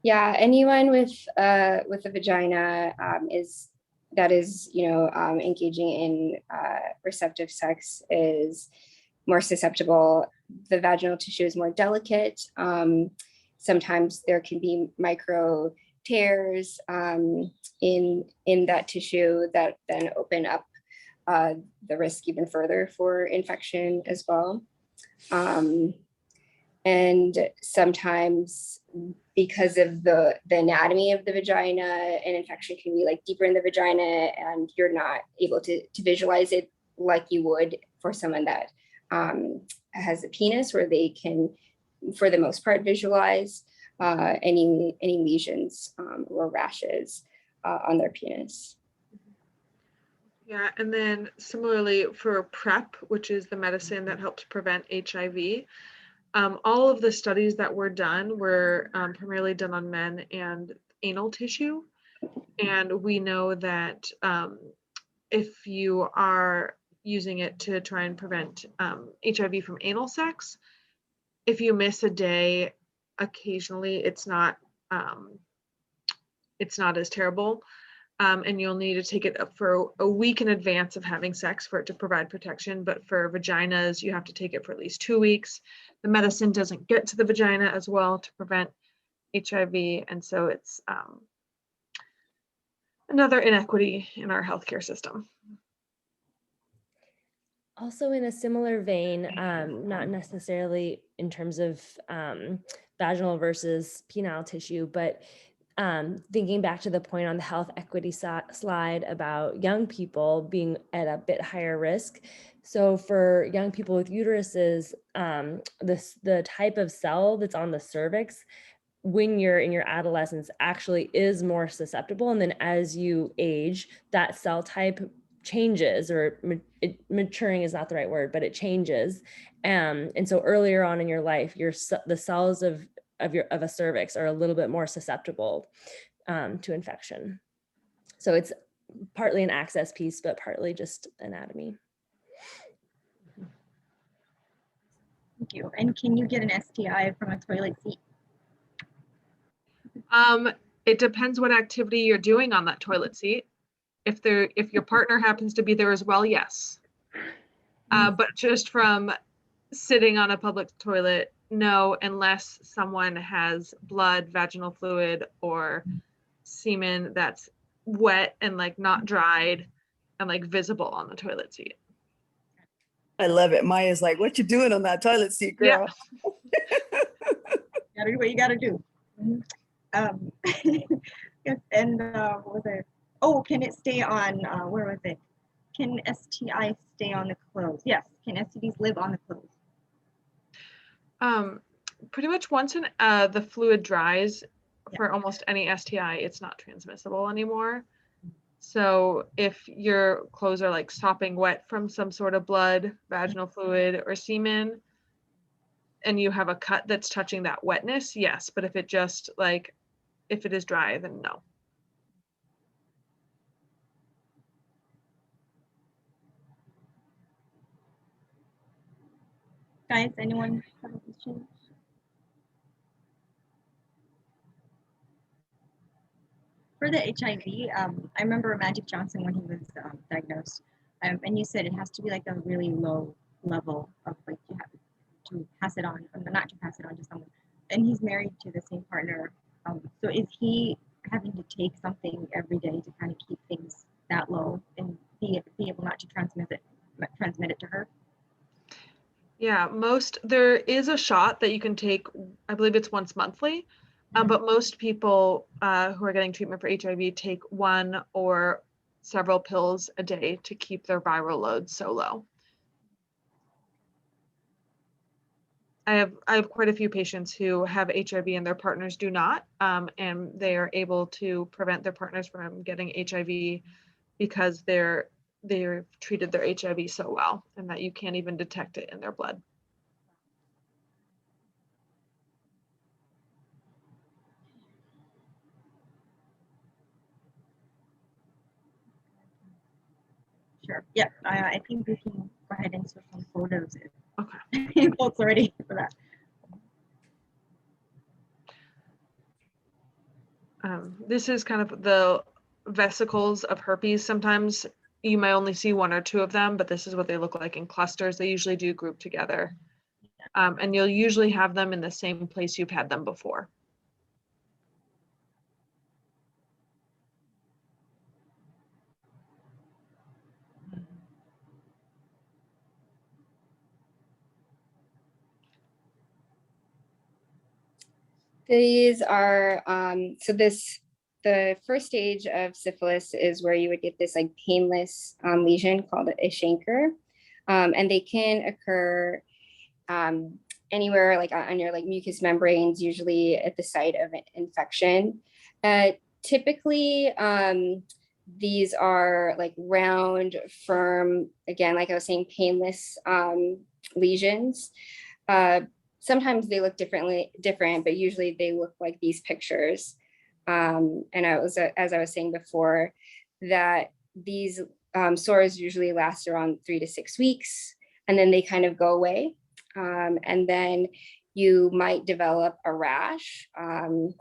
Yeah, anyone with a vagina is engaging in receptive sex is more susceptible. The vaginal tissue is more delicate. Sometimes there can be micro tears in that tissue that then open up the risk even further for infection as well. And sometimes because of the anatomy of the vagina, an infection can be like deeper in the vagina and you're not able to visualize it like you would for someone that has a penis, where they can, for the most part, visualize any lesions or rashes on their penis. Yeah, and then similarly for PrEP, which is the medicine that helps prevent HIV, all of the studies that were done were primarily done on men and anal tissue. And we know that if you are using it to try and prevent HIV from anal sex, if you miss a day, occasionally it's not as terrible. And you'll need to take it up for a week in advance of having sex for it to provide protection. But for vaginas, you have to take it for at least 2 weeks. The medicine doesn't get to the vagina as well to prevent HIV. And so it's another inequity in our healthcare system. Also in a similar vein, not necessarily in terms of vaginal versus penile tissue, but thinking back to the point on the health equity slide about young people being at a bit higher risk. So for young people with uteruses, the type of cell that's on the cervix when you're in your adolescence actually is more susceptible. And then as you age, that cell type changes, or maturing is not the right word, but it changes. And so earlier on in your life, the cells of a cervix are a little bit more susceptible to infection. So it's partly an access piece, but partly just anatomy. Thank you. And can you get an STI from a toilet seat? It depends what activity you're doing on that toilet seat. If your partner happens to be there as well, yes. But just from sitting on a public toilet, no, unless someone has blood, vaginal fluid, or semen that's wet and like not dried and like visible on the toilet seat. I love it. Maya's like, what you doing on that toilet seat, girl? Yeah. Gotta do what you gotta do. Yes, and what was it? Oh, can it stay on, where was it? Can STI stay on the clothes? Yes. Can STDs live on the clothes? Pretty much once the fluid dries for almost any STI, it's not transmissible anymore. So if your clothes are like sopping wet from some sort of blood, vaginal fluid, or semen, and you have a cut that's touching that wetness, yes. But if it is dry, then no. Guys, anyone have a question? for the HIV, I remember Magic Johnson when he was diagnosed, and you said it has to be like a really low level of like you have to pass it on, or not to pass it on to someone. And he's married to the same partner. So is he having to take something every day to kind of keep things that low and be able not to transmit it to her? Yeah, there is a shot that you can take, I believe it's once monthly, but most people who are getting treatment for HIV take one or several pills a day to keep their viral load so low. I have quite a few patients who have HIV and their partners do not, and they are able to prevent their partners from getting HIV because they've treated their HIV so well, and that you can't even detect it in their blood. Sure. Yeah. I think we can go ahead and switch some photos. Okay. Folks are ready for that. This is kind of the vesicles of herpes. Sometimes you might only see one or two of them, but this is what they look like in clusters. They usually do group together. And you'll usually have them in the same place you've had them before. These are, the first stage of syphilis is where you would get this like painless lesion called a chancre. And they can occur anywhere like on your like mucous membranes, usually at the site of an infection. Typically, these are like round, firm, again, like I was saying, painless lesions. Sometimes they look different, but usually they look like these pictures. And as I was saying before, that these sores usually last around 3 to 6 weeks, and then they kind of go away. And then you might develop a rash. And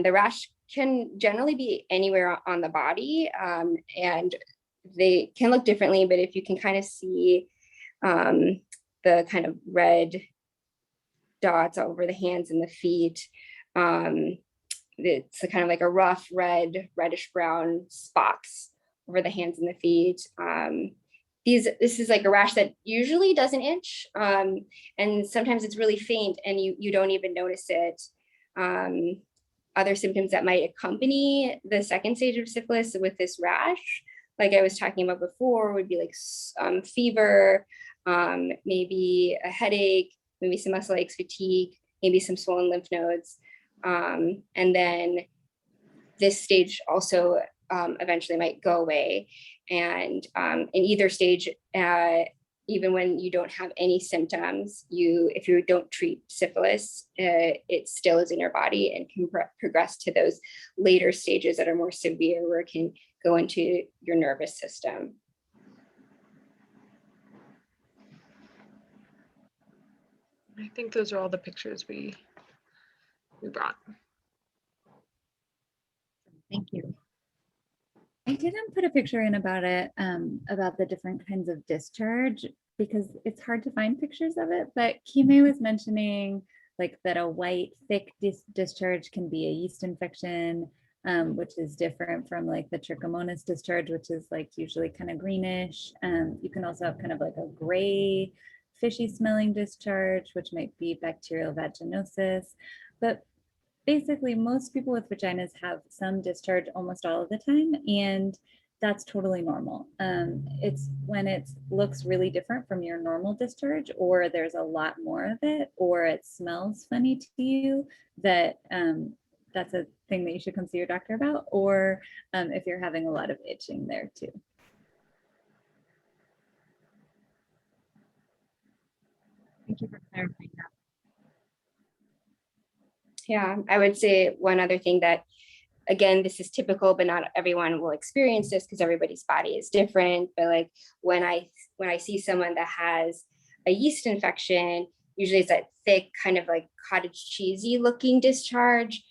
the rash can generally be anywhere on the body, and they can look differently, but if you can kind of see the kind of red dots over the hands and the feet, it's kind of like a rough reddish brown spots over the hands and the feet. This is like a rash that usually doesn't itch, and sometimes it's really faint and you don't even notice it. Other symptoms that might accompany the second stage of syphilis with this rash, like I was talking about before, would be like fever, maybe a headache, maybe some muscle aches, fatigue, maybe some swollen lymph nodes. And then this stage also eventually might go away. And in either stage, even when you don't have any symptoms, if you don't treat syphilis, it still is in your body and can progress to those later stages that are more severe, where it can go into your nervous system. I think those are all the pictures we brought. Thank you. I didn't put a picture in about it, about the different kinds of discharge, because it's hard to find pictures of it. But Kime was mentioning like that a white thick discharge can be a yeast infection, which is different from like the trichomonas discharge, which is like usually kind of greenish. You can also have kind of like a gray, fishy smelling discharge, which might be bacterial vaginosis. But basically most people with vaginas have some discharge almost all of the time, and that's totally normal. It's when it looks really different from your normal discharge, or there's a lot more of it, or it smells funny to you, that that's a thing that you should come see your doctor about, or if you're having a lot of itching there too. Thank you for clarifying that. Yeah, I would say one other thing that, again, this is typical, but not everyone will experience this because everybody's body is different. But like when I see someone that has a yeast infection, usually it's that thick kind of like cottage cheesy looking discharge.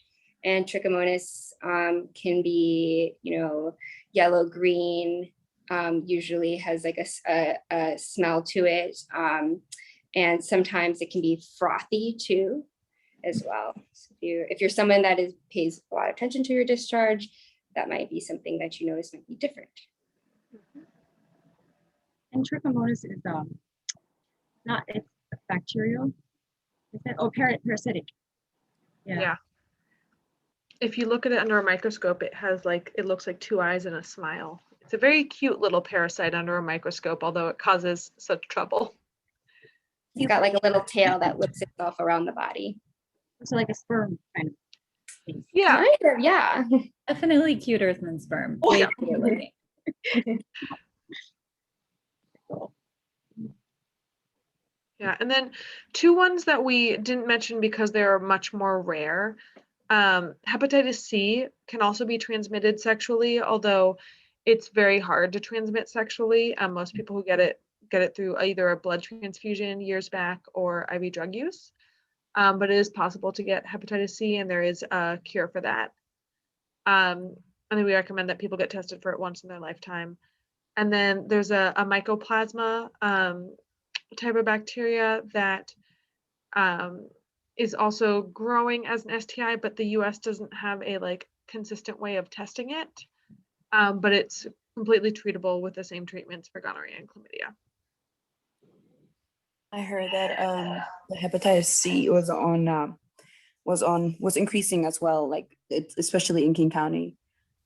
And trichomonas can be, yellow, green, usually has like a smell to it. And sometimes it can be frothy too, as well. So if you're someone that pays a lot of attention to your discharge, that might be something that you notice might be different. And trichomonas is not, it's bacterial. Is that, oh, parasitic. Yeah. If you look at it under a microscope, it looks like two eyes and a smile. It's a very cute little parasite under a microscope, although it causes such trouble. It's got like a little tail that whips itself around the body. So like a sperm kind of thing. Yeah. Kind of, yeah. Definitely cuter than sperm. Way cuter looking. Yeah, and then two ones that we didn't mention because they're much more rare. Hepatitis C can also be transmitted sexually, although it's very hard to transmit sexually. Most people who get it through either a blood transfusion years back or IV drug use. But it is possible to get hepatitis C, and there is a cure for that. And then we recommend that people get tested for it once in their lifetime. And then there's a mycoplasma type of bacteria that is also growing as an STI, but the US doesn't have a consistent way of testing it. But it's completely treatable with the same treatments for gonorrhea and chlamydia. I heard that the hepatitis C was increasing as well, especially in King County.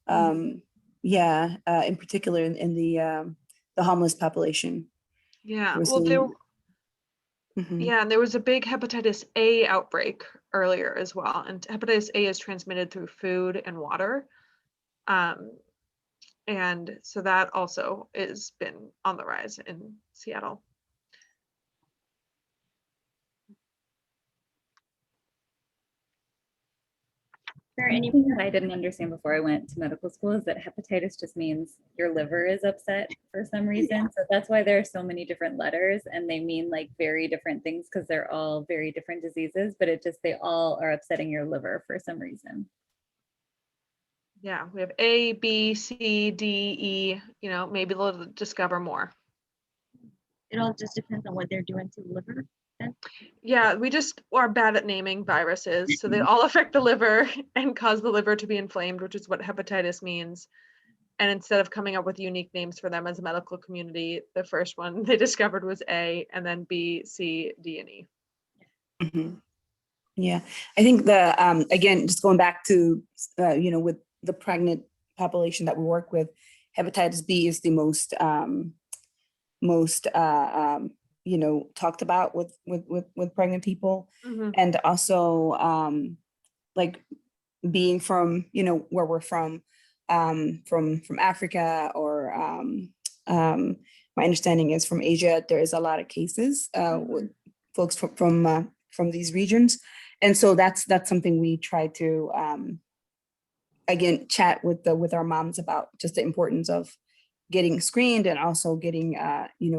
In particular in the homeless population. Yeah, We're well, seeing- Mhm. and there was a big hepatitis A outbreak earlier as well, and hepatitis A is transmitted through food and water. And so that also has been on the rise in Seattle. Is there any Anything that I didn't understand before I went to medical school is that hepatitis just means your liver is upset for some reason. So that's why there are so many different letters, and they mean like very different things because they're all very different diseases, but they all are upsetting your liver for some reason. Yeah, we have A, B, C, D, E, maybe they'll discover more. It all just depends on what they're doing to the liver. Yeah, we just are bad at naming viruses. So they all affect the liver and cause the liver to be inflamed, which is what hepatitis means. And instead of coming up with unique names for them as a medical community, the first one they discovered was A, and then B, C, D, and E. Mhm. Yeah, I think again, just going back to, with the pregnant population that we work with, hepatitis B is the most talked about with pregnant people. And also being from where we're from Africa, or my understanding is from Asia, there is a lot of cases with folks from these regions. And so that's something we try to again chat with our moms about, just the importance of getting screened and also getting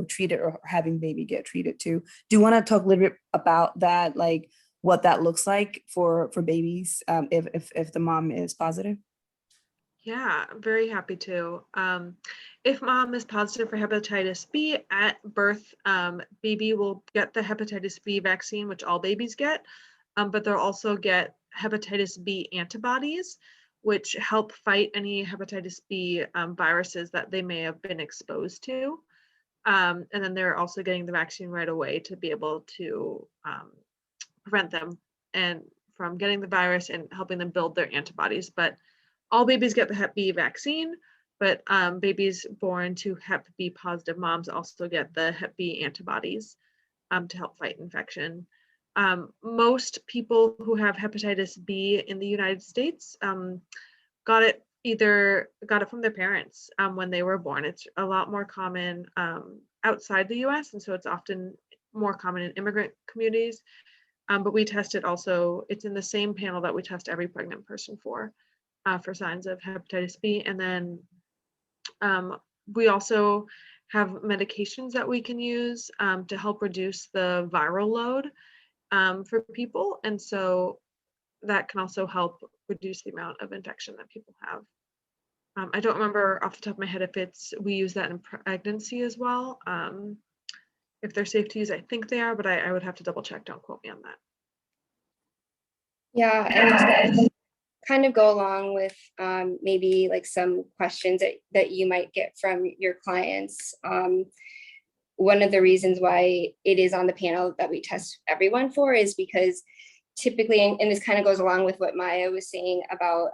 treated, or having baby get treated too. Do you want to talk a little bit about that, like what that looks like for babies if the mom is positive? Yeah, I'm very happy to. If mom is positive for hepatitis B at birth, baby will get the hepatitis B vaccine, which all babies get, but they'll also get hepatitis B antibodies, which help fight any hepatitis B viruses that they may have been exposed to. And then they're also getting the vaccine right away to be able to prevent them from getting the virus and helping them build their antibodies. But all babies get the Hep B vaccine, but babies born to Hep B positive moms also get the Hep B antibodies to help fight infection. Most people who have hepatitis B in the United States got it from their parents when they were born. It's a lot more common outside the US, and so it's often more common in immigrant communities. But we test it also, it's in the same panel that we test every pregnant person for signs of hepatitis B. And then we also have medications that we can use to help reduce the viral load for people. And so that can also help reduce the amount of infection that people have. I don't remember off the top of my head if we use that in pregnancy as well. If they're safe to use, I think they are, but I would have to double check. Don't quote me on that. Yeah, and kind of go along with maybe like some questions that you might get from your clients. One of the reasons why it is on the panel that we test everyone for is because typically, and this kind of goes along with what Maya was saying about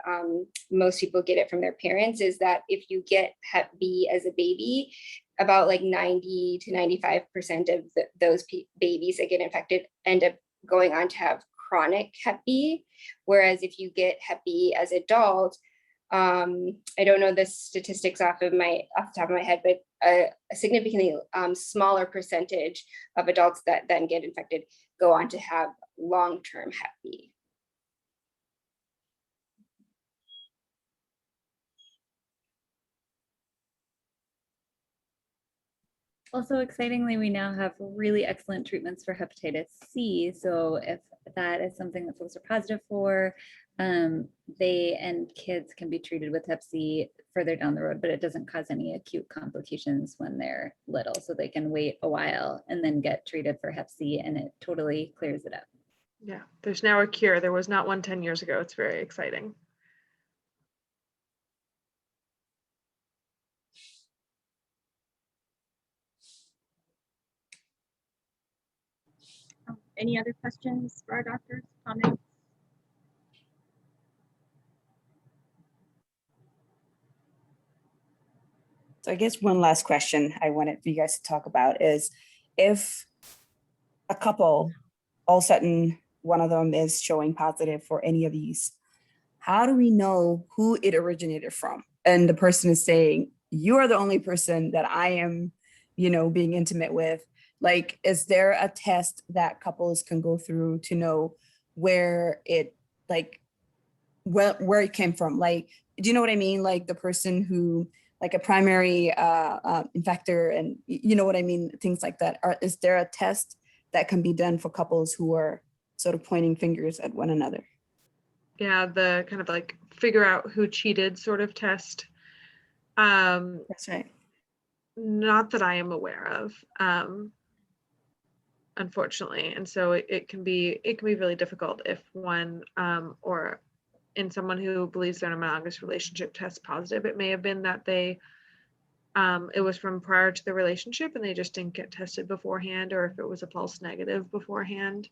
most people get it from their parents, is that if you get Hep B as a baby, about like 90 to 95% of those babies that get infected end up going on to have chronic Hep B. Whereas if you get Hep B as adult, I don't know the statistics off the top of my head, but a significantly smaller percentage of adults that then get infected go on to have long-term Hep B. Also, excitingly, we now have really excellent treatments for hepatitis C. So if that is something that folks are positive for, they and kids can be treated with Hep C further down the road, but it doesn't cause any acute complications when they're little. So they can wait a while and then get treated for Hep C, and it totally clears it up. Yeah, there's now a cure. There was not one 10 years ago. It's very exciting. Any other questions for our doctors, comments? So I guess one last question I wanted you guys to talk about is, if a couple, all of a sudden one of them is showing positive for any of these, how do we know who it originated from? And the person is saying, you are the only person that I am, being intimate with. Like, is there a test that couples can go through to know where it, like, where it came from? Like, do you know what I mean? Like the person who, like a primary infector, and you know what I mean? Things like that. Is there a test that can be done for couples who are sort of pointing fingers at one another? Yeah, the kind of like figure out who cheated sort of test. That's right. Not that I am aware of, unfortunately. And so it can be really difficult if one or in someone who believes they're in a monogamous relationship tests positive. It may have been that they it was from prior to the relationship and they just didn't get tested beforehand, or if it was a false negative beforehand.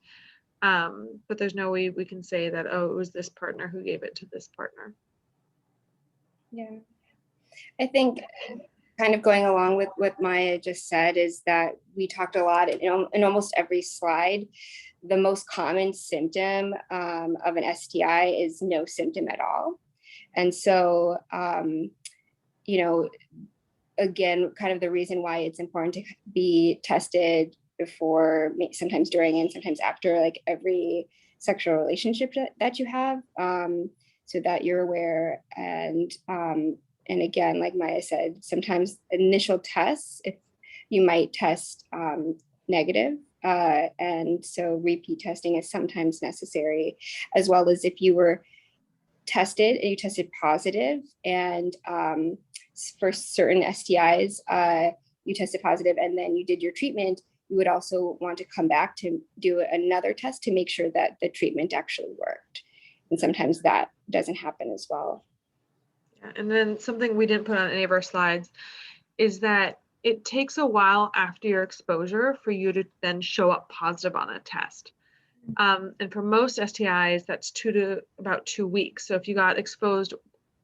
But there's no way we can say that, oh, it was this partner who gave it to this partner. Yeah, I think kind of going along with what Maya just said is that we talked a lot in almost every slide. The most common symptom of an STI is no symptom at all. And so, again, kind of the reason why it's important to be tested before, sometimes during and sometimes after, like every sexual relationship that you have, so that you're aware. And again, like Maya said, sometimes initial tests, if you might test negative, and so repeat testing is sometimes necessary, as well as if you were tested and you tested positive, and for certain STIs, you tested positive and then you did your treatment, you would also want to come back to do another test to make sure that the treatment actually worked. And sometimes that doesn't happen as well. Yeah, and then something we didn't put on any of our slides is that it takes a while after your exposure for you to then show up positive on a test. And for most STIs, that's about 2 weeks. So if you got exposed,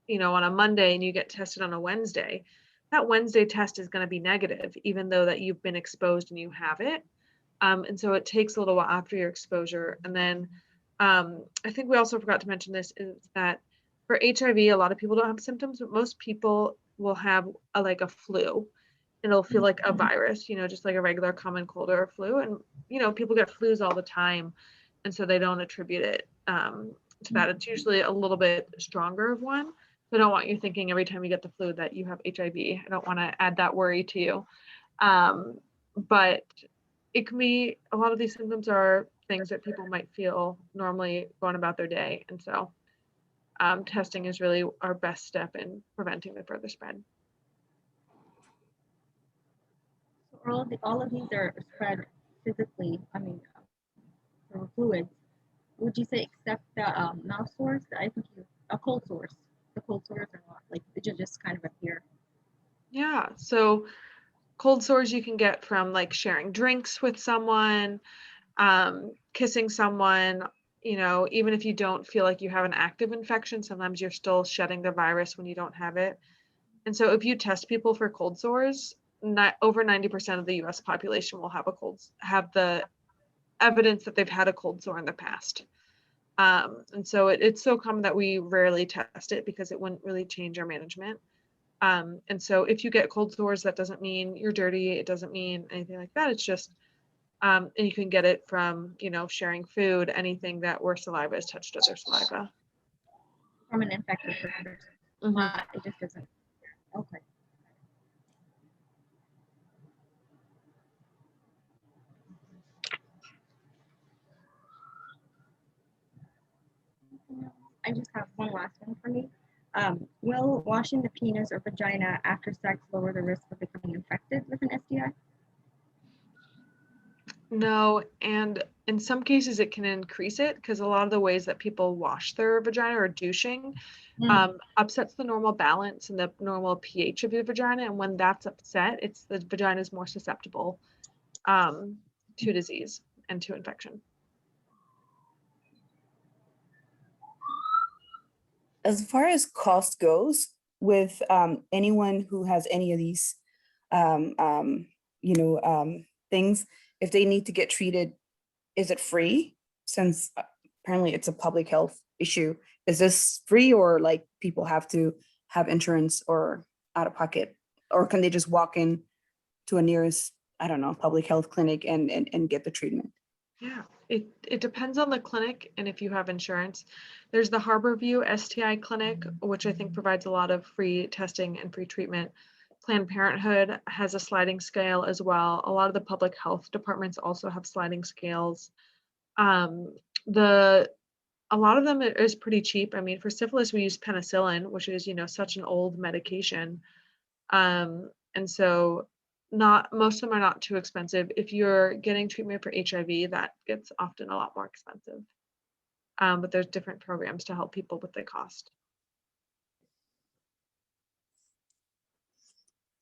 on a Monday and you get tested on a Wednesday, that Wednesday test is going to be negative, even though that you've been exposed and you have it. And so it takes a little while after your exposure. And then I think we also forgot to mention this, is that for HIV, a lot of people don't have symptoms, but most people will have like a flu. And it'll feel like a virus, just like a regular common cold or a flu. And, people get flus all the time. And so they don't attribute it to that. It's usually a little bit stronger of one. So I don't want you thinking every time you get the flu that you have HIV. I don't want to add that worry to you. But it can be, a lot of these symptoms are things that people might feel normally going about their day. And so testing is really our best step in preventing the further spread. So all of these are spread physically, I mean, through fluids. Would you say except the mouth sores? I think a cold sores. The cold sores are not, like, they just kind of appear. Yeah, so cold sores you can get from like sharing drinks with someone, kissing someone, you know, even if you don't feel like you have an active infection, sometimes you're still shedding the virus when you don't have it. And so if you test people for cold sores, over 90% of the US population will have the evidence that they've had a cold sore in the past. And so it's so common that we rarely test it because it wouldn't really change our management. And so if you get cold sores, that doesn't mean you're dirty. It doesn't mean anything like that. It's just, and you can get it from, you know, sharing food, anything where saliva is touched other saliva. From an infected person. It just doesn't. Okay. I just have one last one for me. Will washing the penis or vagina after sex lower the risk of becoming infected with an STI? No, and in some cases it can increase it because a lot of the ways that people wash their vagina or douching upsets the normal balance and the normal pH of your vagina. And when that's upset, the vagina is more susceptible to disease and to infection. As far as cost goes, with anyone who has any of these, things, if they need to get treated, is it free? Since apparently it's a public health issue, is this free, or like people have to have insurance or out of pocket, or can they just walk in to a nearest, I don't know, public health clinic and get the treatment? Yeah, it depends on the clinic and if you have insurance. There's the Harborview STI clinic, which I think provides a lot of free testing and free treatment. Planned Parenthood has a sliding scale as well. A lot of the public health departments also have sliding scales. A lot of them is pretty cheap. I mean, for syphilis, we use penicillin, which is, you know, such an old medication. And so most of them are not too expensive. If you're getting treatment for HIV, that gets often a lot more expensive. But there's different programs to help people with the cost.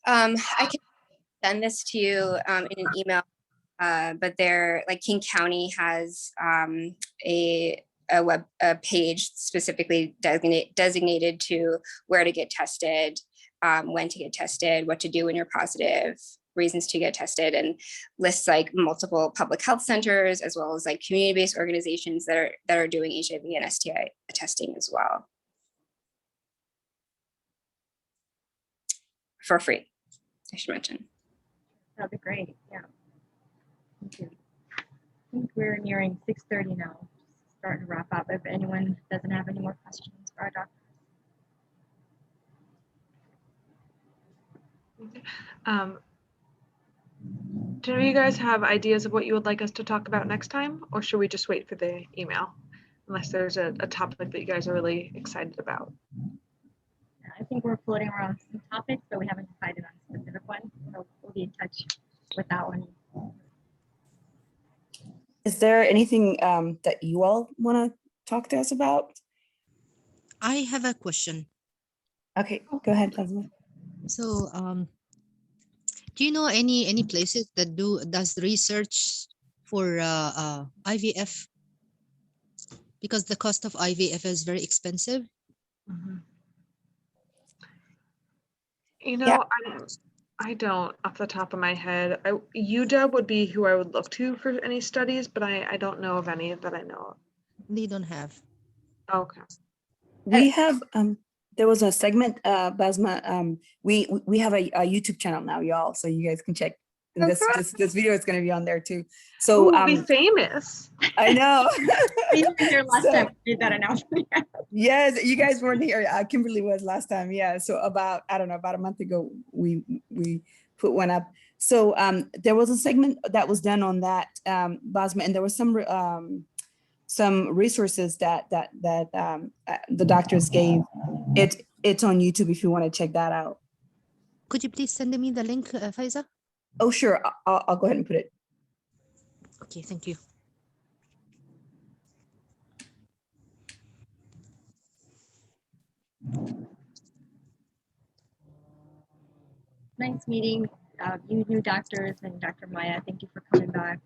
I can send this to you in an email, but King County has a page specifically designated to where to get tested, when to get tested, what to do when you're positive, reasons to get tested, and lists like multiple public health centers as well as like community-based organizations that are doing HIV and STI testing as well for free, I should mention. That'd be great. Yeah. Thank you. I think we're nearing 6:30 now. Just starting to wrap up. If anyone doesn't have any more questions for our doctor. Do you guys have ideas of what you would like us to talk about next time, or should we just wait for the email? Unless there's a topic that you guys are really excited about. I think we're floating around some topics, but we haven't decided on a specific one. So we'll be in touch with that one. Is there anything that you all want to talk to us about? I have a question. Okay, go ahead, Leslie. So, do you know any places that does research for IVF? Because the cost of IVF is very expensive. You know, Yeah. I don't off the top of my head. UW would be who I would look to for any studies, but I don't know of any that I know of. They don't have. Okay. We have there was a segment, Basma. We have a YouTube channel now, y'all, so you guys can check. And this video is going to be on there too. So we'll be famous. I know. We were here last time we did that announcement. Yes, you guys weren't here. Kimberly was last time. Yeah. So about a month ago, we put one up. So there was a segment that was done on that, Basma, and there was some resources that the doctors gave. It's on YouTube if you want to check that out. Could you please send me the link, Faiza? Oh, sure. I'll go ahead and put it. Okay, thank you. Nice meeting you new doctors and Dr. Maya. Thank you for coming back.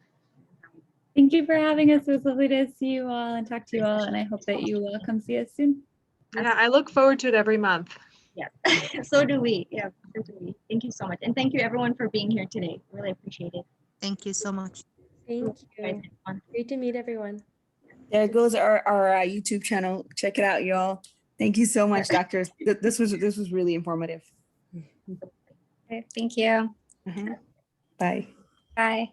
Thank you for having us. It was lovely to see you all and talk to you all. And I hope that you will come see us soon. Yeah, I look forward to it every month. Yeah, so do we. Yeah, so do we. Thank you so much. And thank you everyone for being here today. Really appreciate it. Thank you so much. Thank You guys you. had fun. Great to meet everyone. There goes our YouTube channel. Check it out, y'all. Thank you so much, doctors. This was really informative. Okay, thank you. Mhm. Bye. Bye.